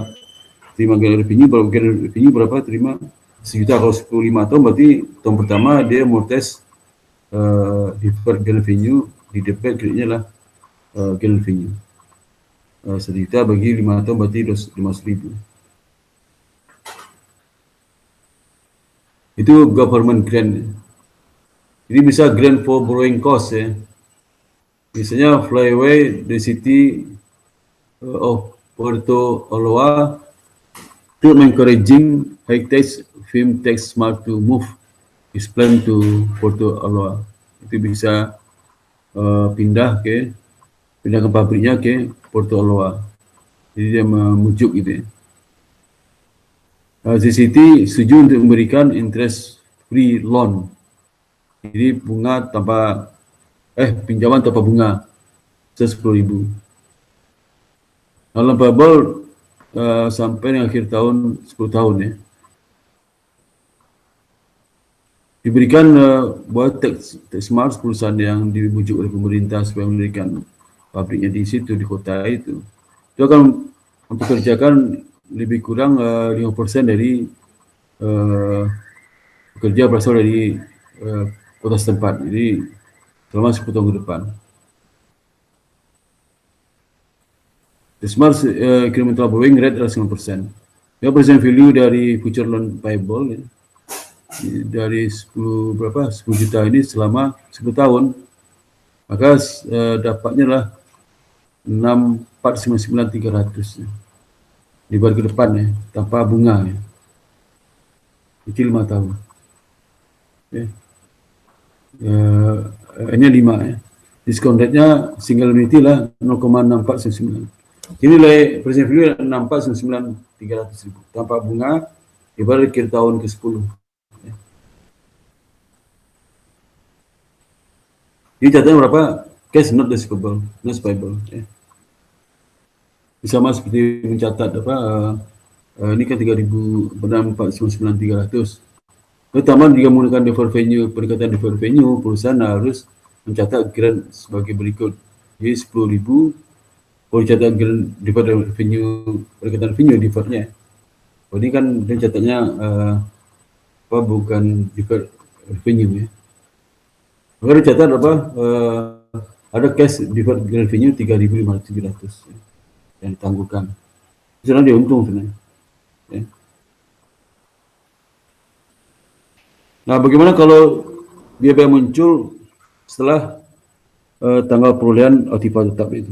terima revenue berapa terima 1 juta. Kalau 5 tahun berarti tahun pertama dia amortize defer revenue, di debit kreditnya lah revenue. 1 juta bagi 5 tahun berarti 500,000. Itu government grant. Jadi bisa grant for borrowing cost ya. Misalnya Flyaway, the City of Puerto Aloa to encouraging high-tech film tech smart to move is plan to Puerto Aloa. Itu bisa pindah ke pabriknya ke Puerto Aloa. Jadi dia memujuk gitu ya. CCT setuju untuk memberikan interest free loan. Jadi pinjaman tanpa bunga $10,000. Dalam payable sampai akhir tahun 10 tahun ya. Diberikan buat tax marks perusahaan yang dibujuk oleh pemerintah supaya mendirikan pabriknya di situ, di kota itu. Itu akan mempekerjakan lebih kurang 5% dari pekerja berasal dari kota setempat. Jadi selama 10 tahun ke depan. The smart incremental borrowing rate adalah 9%. Ya, present value dari future loan payable ya, dari 10 juta ini selama 10 tahun, maka dapatnya lah 6,499,300 ya. Dibuat ke depan ya, tanpa bunga ya. Itu 5 tahun. Ya. Ini 5 ya. Discount rate-nya single unity lah 0,6499. Ini nilai present value 6,499,300 tanpa bunga ibarat akhir tahun ke-10. Ya. Ini catatan berapa? Cash not receivable, not payable. Ya. Sama seperti mencatat ini kan 3.499,300. Terutama jika menggunakan deferred revenue, pendekatan deferred revenue, perusahaan harus mencatat grant sebagai berikut. Jadi 10.000 kalau dicatat deferred revenue, pendekatan revenue deferrednya. Ini kan dia catatnya bukan deferred revenue ya. Maka dicatat ada cash deferred revenue 3.500 yang ditangguhkan. Sebenarnya dia untung sebenarnya. Ya. Nah, bagaimana kalau biaya muncul setelah tanggal perolehan aktiva tetap itu?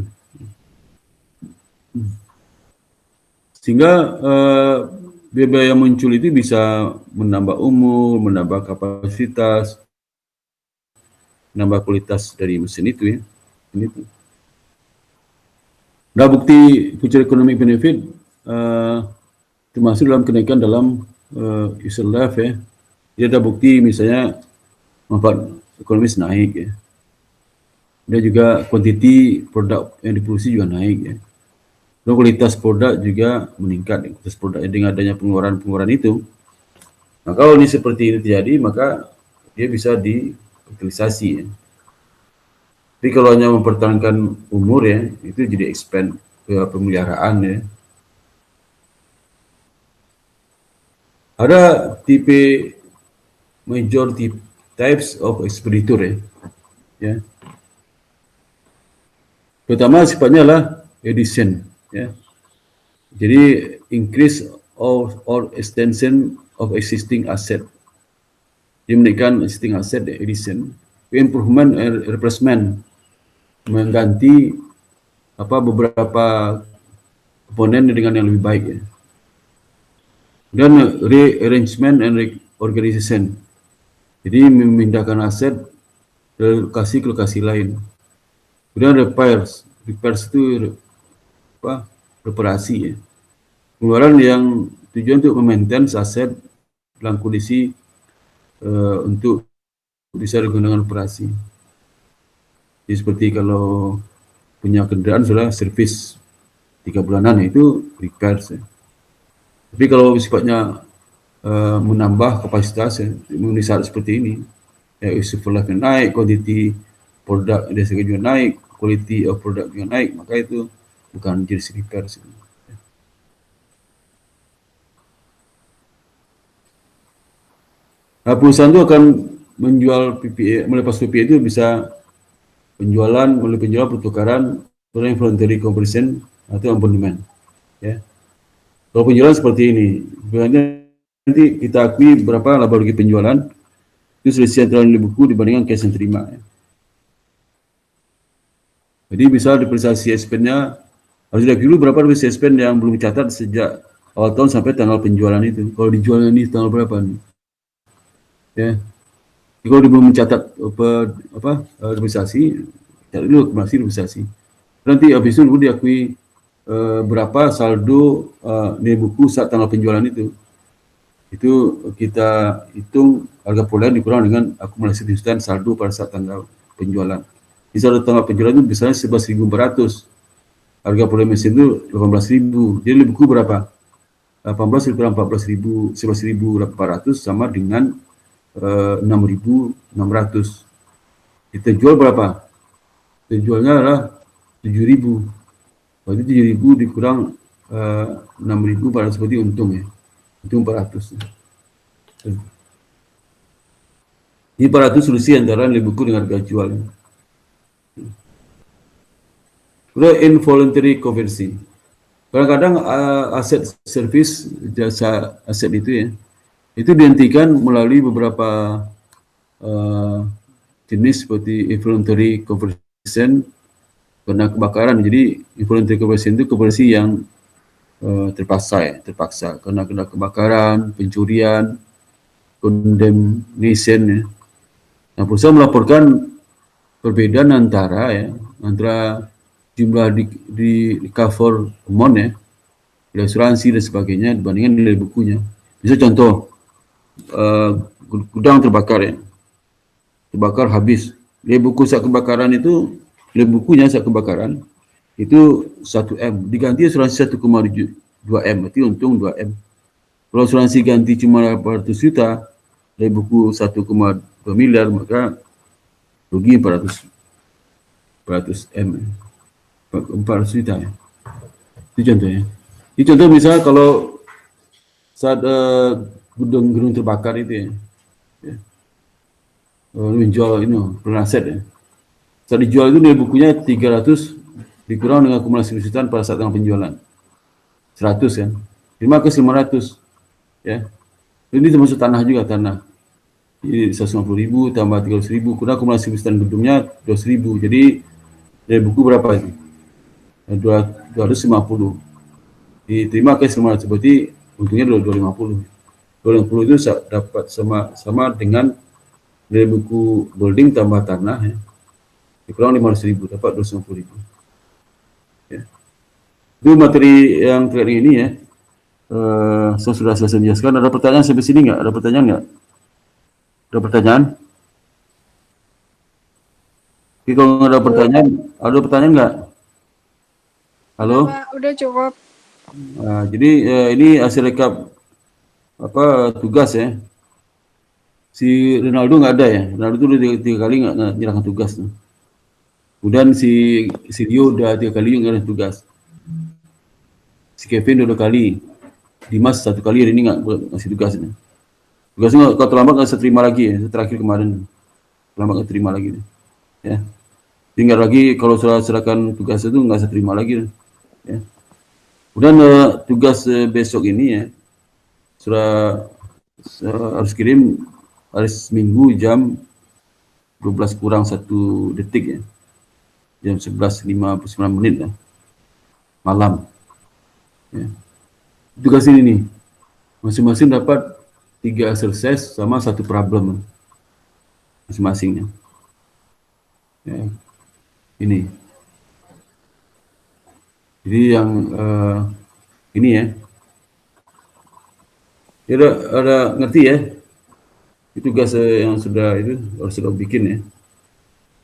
Sehingga biaya yang muncul itu bisa menambah umur, menambah kapasitas, menambah kualitas dari mesin itu ya. Ini tuh. Nah, bukti future economic benefit termasuk dalam kenaikan dalam user life ya. Dia ada bukti misalnya manfaat ekonomis naik ya. Dan juga kuantiti produk yang diproduksi juga naik ya. Dan kualitas produk juga meningkat. Kualitas produk dengan adanya pengeluaran itu. Nah, kalau ini seperti ini terjadi, maka dia bisa diutilisasi ya. Tapi kalau hanya mempertahankan umur ya, itu jadi expand ke pemeliharaan ya. Ada tipe major types of expenditure ya. Ya. Pertama sifatnya adalah addition ya. Jadi increase or extension of existing asset. Dia menaikkan existing asset addition, improvement and replacement, mengganti beberapa komponen dengan yang lebih baik ya. Dan rearrangement and reorganization. Jadi memindahkan aset dari lokasi ke lokasi lain. Kemudian repairs itu reparasi ya. Pengeluaran yang tujuan untuk memaintain aset dalam kondisi untuk bisa digunakan operasi. Jadi seperti kalau punya kendaraan sudah servis 3 bulanan itu repairs ya. Tapi kalau sifatnya menambah kapasitas ya, memenuhi syarat seperti ini, ya useful life naik, quantity produk dia juga naik, quality of product juga naik, maka itu bukan jenis repair. Nah, perusahaan itu akan menjual PPA, melepas PPA itu bisa melalui penjualan pertukaran, voluntary conversion atau abandonment. Ya. Kalau penjualan seperti ini, nanti kita akui berapa laba rugi penjualan, itu selisih antara nilai buku dibandingkan cash yang terima. Ya. Jadi bisa depresiasi expense-nya harus dilihat dulu berapa depresiasi expense yang belum dicatat sejak awal tahun sampai tanggal penjualan itu. Kalau dijualnya ini tanggal berapa nih? Ya. Jadi kalau dia belum mencatat depresiasi, cari dulu akumulasi depresiasi. Nanti habis itu dulu diakui berapa saldo nilai buku saat tanggal penjualan itu. Itu kita hitung harga perolehan dikurang dengan akumulasi depresiasi saldo pada saat tanggal penjualan. Misalnya tanggal penjualan itu misalnya 11.400. harga polling mesin itu 18.000. Jadi buku berapa? 18 kurang 14.000, 11.800 sama dengan 6.600. Kita jual berapa? Kita jualnya adalah 7.000. Berarti 7.000 dikurang 6.400 berarti untung ya. Untung 400. Ini 400 solusi antara nilai buku dengan harga jual. Kemudian involuntary conversion. Kadang-kadang aset servis jasa aset itu ya, itu dihentikan melalui beberapa jenis seperti involuntary conversion karena kebakaran. Jadi involuntary conversion itu konversi yang terpaksa karena kena kebakaran, pencurian, condemnation ya. Nah, perusahaan melaporkan perbedaan antara jumlah di cover amount ya, asuransi dan sebagainya dibandingkan nilai bukunya. Bisa contoh gudang terbakar ya, terbakar habis. Nilai buku saat kebakaran itu, nilai bukunya saat kebakaran itu 1M, diganti asuransi 1,2 M, berarti untung 2 M. Kalau asuransi ganti cuma 800 juta, nilai buku 1,2 miliar, maka rugi 400 M. 400 juta ya. Itu contohnya. Ini contoh misalnya kalau saat gedung terbakar itu ya, menjual ini aset ya. Saat dijual itu nilai bukunya 300 dikurang dengan akumulasi kesulitan pada saat penjualan 100 kan, 5 ke 500 ya. Ini termasuk tanah juga, tanah. Jadi 150.000 tambah 300.000 kurang akumulasi kesulitan gedungnya 200.000. Jadi nilai buku berapa itu? 250 diterima ke 500, berarti untungnya 250. 250 itu dapat sama dengan nilai buku building tambah tanah ya, dikurang 500.000 dapat 250.000 ya. Itu materi yang kali ini ya. Saya sudah selesai menjelaskan. Ada pertanyaan sampai sini nggak? Ada pertanyaan nggak? Ada pertanyaan? Oke, kalau nggak ada pertanyaan nggak? Halo? Pak, udah cukup. Nah, jadi ini hasil rekap tugas ya. Si Ronaldo nggak ada ya. Ronaldo itu udah tiga kali nggak menyerahkan tugas. Kemudian si Rio udah 3 kali nggak ada tugas. Si Kevin udah 2 kali. Dimas 1 kali, hari ini nggak ngasih tugas. Tugasnya kalau terlambat nggak bisa terima lagi ya. Terakhir kemarin terlambat nggak terima lagi ya. Tinggal lagi kalau sudah serahkan tugas itu nggak bisa terima lagi ya. Kemudian tugas besok ini ya sudah harus kirim hari Minggu jam 12 kurang 1 detik ya, jam 11.59 menit ya, malam ya. Tugas ini nih masing-masing dapat 3 exercise sama 1 problem masing-masingnya ya. Ini jadi yang ini ya. Ada ngerti ya? Itu tugas yang sudah bikin ya.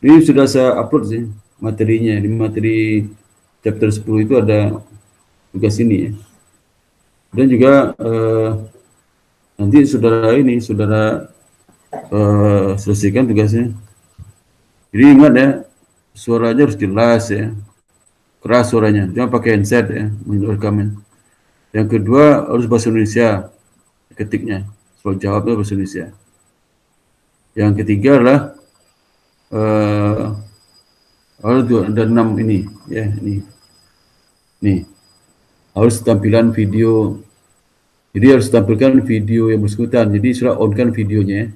Ini sudah saya upload sih materinya. Di materi chapter 10 itu ada tugas ini ya. Dan juga nanti saudara selesaikan tugasnya. Jadi ingat ya, suaranya harus jelas ya. Keras suaranya, jangan pakai handset ya, rekaman. Yang kedua harus bahasa Indonesia ketiknya, soal jawabnya bahasa Indonesia. Yang ketiga adalah harus ada 6 ini ya, ini harus tampilan video. Jadi harus tampilkan video yang bersangkutan. Jadi sudah on-kan videonya ya.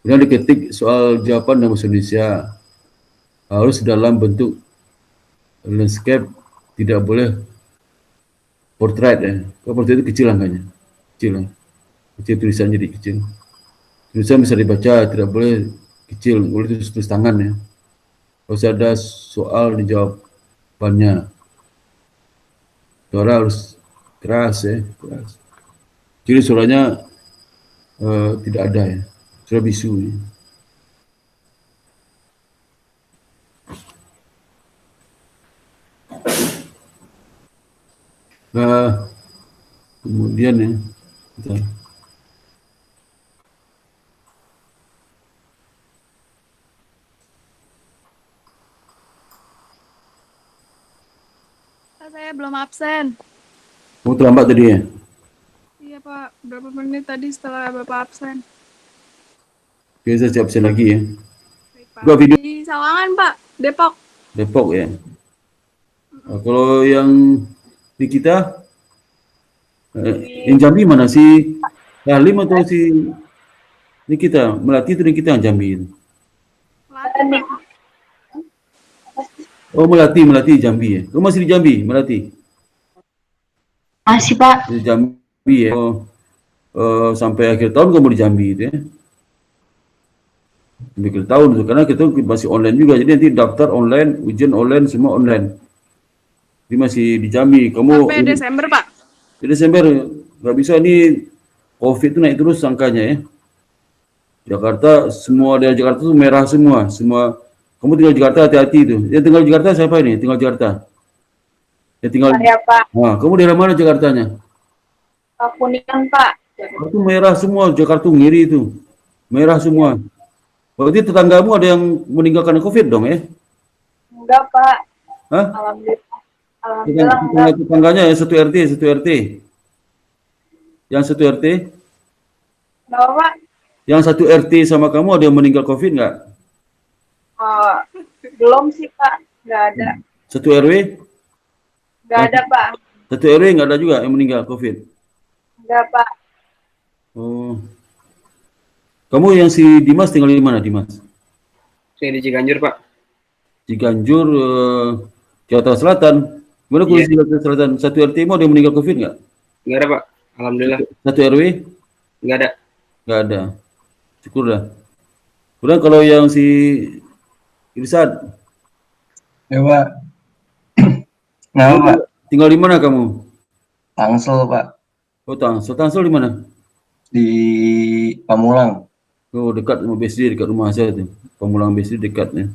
Kemudian diketik soal jawaban dalam bahasa Indonesia, harus dalam bentuk landscape, tidak boleh portrait ya. Kalau portrait itu kecil angkanya, kecil tulisannya jadi kecil. Tulisan bisa dibaca, tidak boleh kecil, boleh tulis tangan ya. Harus ada soal dijawab jawabannya. Suara harus keras ya, keras. Jadi suaranya tidak ada ya, suara bisu ya. Kemudian ya, bentar. Pak, saya belum absen. Kamu terlambat tadi ya? Iya Pak, berapa menit tadi setelah Bapak absen? Oke, saya siap absen lagi ya. Baik, Pak. Buka video Di Sawangan Pak, Depok. Depok ya. Kalau yang di kita, yang Jambi mana? Si Halim atau si Nikita? Melati itu Nikita yang Jambi itu. Latih Pak. Oh, Melati Jambi ya. Kamu masih di Jambi, Melati? Masih Pak. Di Jambi ya. Sampai akhir tahun kamu di Jambi itu ya. Sampai akhir tahun itu, karena kita masih online juga. Jadi nanti daftar online, ujian online, semua online. Jadi masih di Jambi. Kamu Sampai Desember Pak. di Desember nggak bisa, ini COVID itu naik terus angkanya ya. Jakarta, semua dari Jakarta itu merah semua. Kamu tinggal di Jakarta, hati-hati itu. Yang tinggal di Jakarta siapa ini? Tinggal di Jakarta. Yang tinggal. Saya Pak. Nah, kamu daerah mana Jakartanya? Kuningan Pak. Itu merah semua, Jakarta ngiri itu. Merah semua. Berarti tetanggamu ada yang meninggal karena COVID dong ya? Enggak Pak. Hah? Alhamdulillah. Alhamdulillah enggak. Tetangganya yang satu RT. Yang satu RT? Kenapa Pak? Yang satu RT sama kamu ada yang meninggal COVID nggak? Belum sih Pak. Enggak ada. Satu RW? Enggak ada Pak. Satu RW nggak ada juga yang meninggal COVID? Enggak Pak. Oh. Kamu yang si Dimas tinggal di mana, Dimas? Saya di Ciganjur, Pak. Ciganjur, Jakarta Selatan. Gimana kondisi Jakarta Selatan? Satu RT mau ada yang meninggal COVID nggak? Nggak ada, Pak. Alhamdulillah. Satu RW? Nggak ada. Nggak ada. Syukur dah. Kemudian kalau yang si Irsad, Ya Pak. Nah Pak, tinggal di mana kamu? Tangsel Pak, Oh, Tangsel di mana? di Pamulang. Oh, dekat rumah BSD, dekat rumah saya tu. Pamulang BSD dekatnya.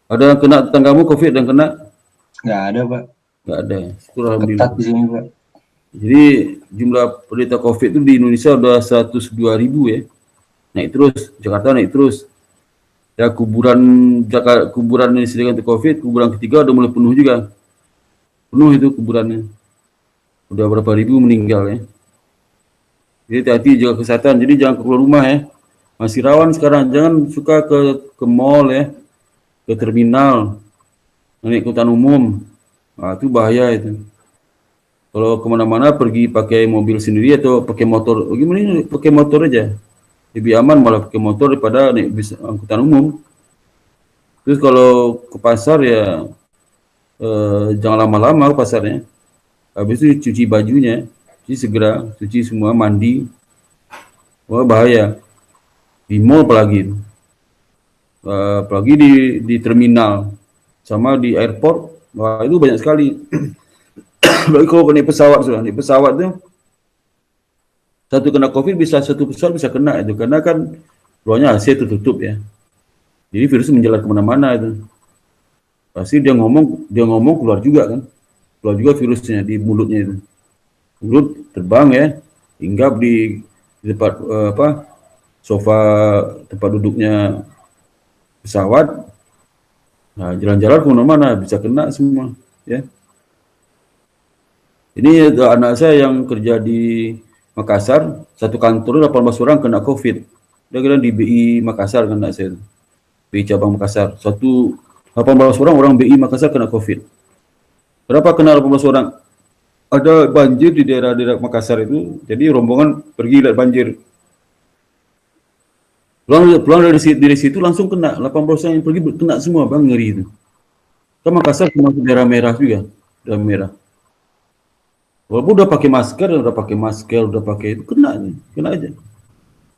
Ada yang kena tetanggamu COVID dan kena? Nggak ada Pak, Nggak ada. Syukur alhamdulillah. ketat di sini Pak. Jadi jumlah penderita COVID itu di Indonesia udah 102.000 ya. Naik terus, Jakarta naik terus. Ya kuburan yang disediakan untuk COVID, kuburan ketiga udah mulai penuh juga. Penuh itu kuburannya. Udah berapa ribu meninggal ya. Jadi hati-hati jaga kesehatan. Jadi jangan keluar rumah ya. Masih rawan sekarang. Jangan suka ke mall ya, ke terminal, naik angkutan umum. Nah, itu bahaya itu. Kalau kemana-mana pergi pakai mobil sendiri atau pakai motor. Gimana ini? Pakai motor aja. Lebih aman malah pakai motor daripada naik bis angkutan umum. Terus kalau ke pasar ya jangan lama-lama ke pasarnya. Habis itu cuci bajunya, segera cuci semua, mandi. Wah bahaya. Di mall apalagi, apalagi di terminal sama di airport. Wah itu banyak sekali. Apalagi kalau naik pesawat sudah, naik pesawat tuh satu kena COVID bisa satu pesawat bisa kena itu karena kan ruangnya AC tertutup ya. Jadi virus menjalar kemana-mana itu. Pasti dia ngomong keluar juga kan, keluar juga virusnya di mulutnya itu. Mulut terbang ya, hinggap di tempat sofa tempat duduknya pesawat. Nah jalan-jalan kemana-mana bisa kena semua ya. Ini anak saya yang kerja di Makassar, satu kantor 18 orang kena COVID. Dia kira di BI Makassar kena saya. BI cabang Makassar. 18 orang BI Makassar kena COVID. Kenapa kena 18 orang? Ada banjir di daerah-daerah Makassar itu, jadi rombongan pergi lihat banjir. Pulang dari situ langsung kena, 18 orang yang pergi kena semua, bang, ngeri itu. Kan Makassar cuma daerah merah juga, daerah merah. Walaupun udah pakai masker, udah pakai itu, kena aja.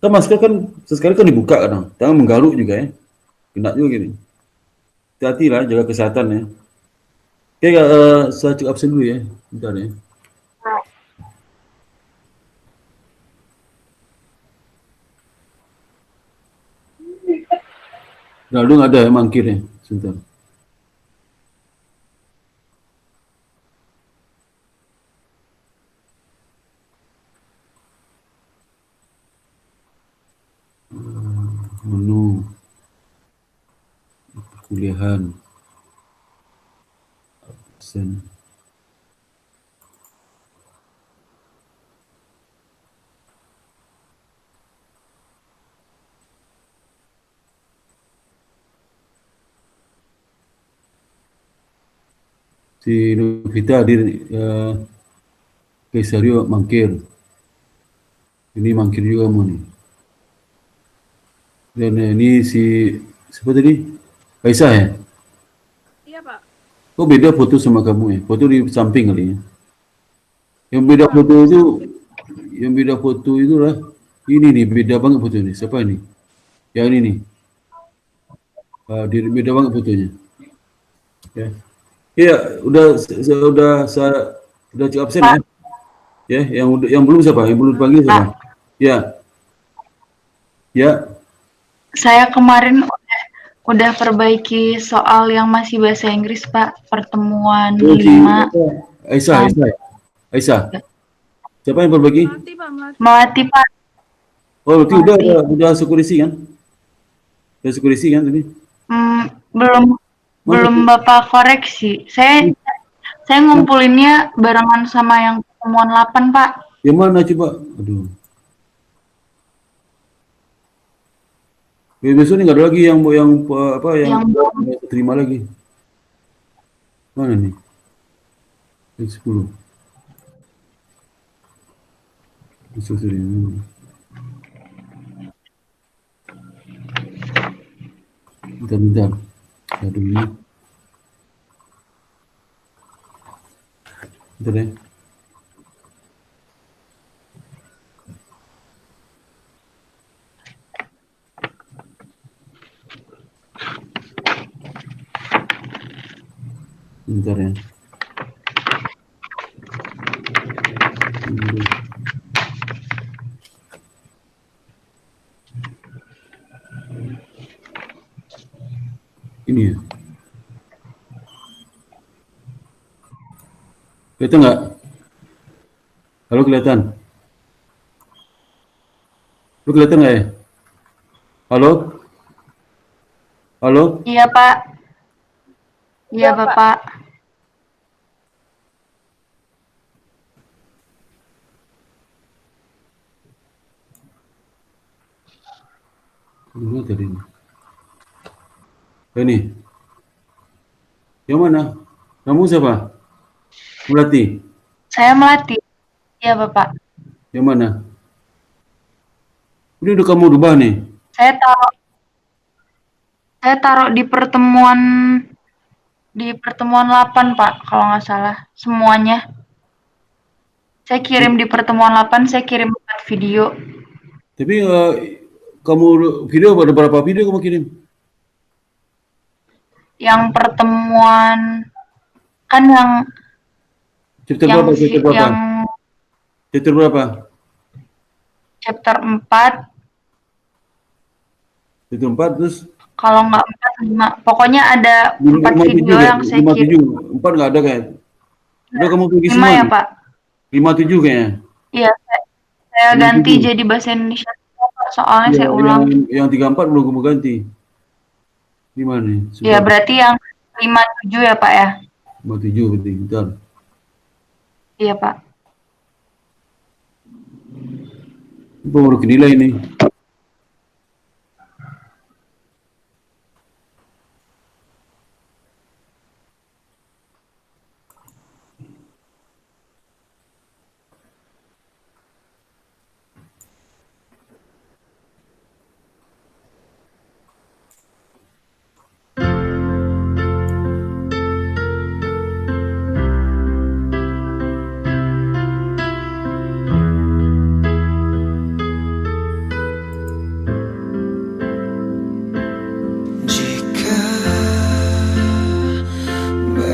Kan masker kan sesekali kan dibuka kadang, tangan menggaruk juga ya, kena juga gini. Hati-hati lah, jaga kesehatan ya. Oke, saya cukup absen dulu ya, bentar ya. Ronaldo nggak ada ya, mangkir ya, sebentar. menu perkuliahan, absen. Si Novita hadir, Kesario mangkir. Ini mangkir juga kamu nih. Dan ini si siapa tadi? Aisyah ya? Iya, Pak. Kok beda foto sama kamu ya? Foto di samping kali ya? Yang beda foto itu lah. Ini nih beda banget foto ini. Siapa ini? Yang ini nih. Beda banget fotonya. Ya. Ya, udah cukup absen ya. Ya, yang belum siapa? Yang belum dipanggil siapa? Ya. Ya. Saya kemarin udah perbaiki soal yang masih bahasa Inggris, Pak. Pertemuan 5. Aisyah. Siapa yang berbagi? Melati, Pak. Melati, Pak. Oh, berarti udah sekurisi kan? Udah sekurisi kan tadi? Belum Bapak koreksi. Saya ngumpulinnya barengan sama yang pertemuan 8, Pak. Yang mana coba? Aduh. Besok ini nggak ada lagi yang terima lagi. Mana nih? Yang 10. Besok ini. Bentar. Aduh ini. Bentar ya. Bentar ya. Ini ya. Kelihatan nggak? Halo, kelihatan? Lu kelihatan nggak ya? Halo? Halo? Iya, Pak. Iya, Bapak. Dulu tadi ini. Ini. Yang mana? Kamu siapa? Melati. Saya Melati. Iya, Bapak. Yang mana? Ini udah kamu rubah nih. Saya taruh di pertemuan 8, Pak, kalau nggak salah. Semuanya. Saya kirim di pertemuan 8, saya kirim 4 video. Tapi kamu video ada berapa video kamu kirim? Yang pertemuan kan yang Chapter berapa? Chapter berapa? Chapter 4. Chapter 4 terus? Kalau nggak 4, 5. Pokoknya ada 4 video yang saya kirim. 4 nggak ada kayak. Udah kamu pergi 5 semua? ya, Pak? 5-7 kayaknya. Iya, saya ganti jadi bahasa Indonesia. Soalnya Ya, saya ulang. Yang 34 belum kamu ganti. Gimana nih? Ya, berarti yang 57 ya, Pak ya? 57 berarti, bentar. Iya, Pak. Ini baru kenilai ini.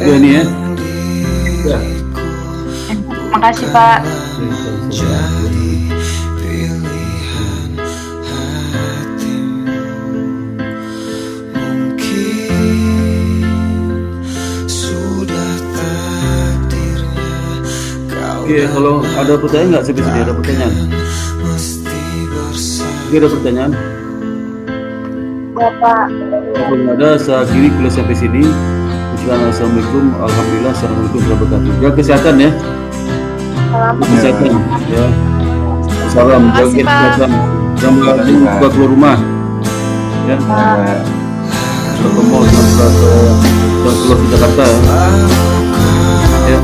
Udah nih ya. Ya. Makasih, Pak. Oke, kalau ada pertanyaan nggak sampai sini? Ada pertanyaan? Oke, ada pertanyaan? Enggak, Pak. Kalau nggak ada, saya akhiri kuliah sampai sini. Sekian, Assalamualaikum, alhamdulillah, assalamualaikum warahmatullahi wabarakatuh. Jaga kesehatan ya. Jaga kesehatan ya. Salam, Terima jaga kasih, Pak. kesehatan. Jangan lupa keluar rumah. Ya, Pak. kalau ke mall, jangan keluar ke Jakarta ya. Ya.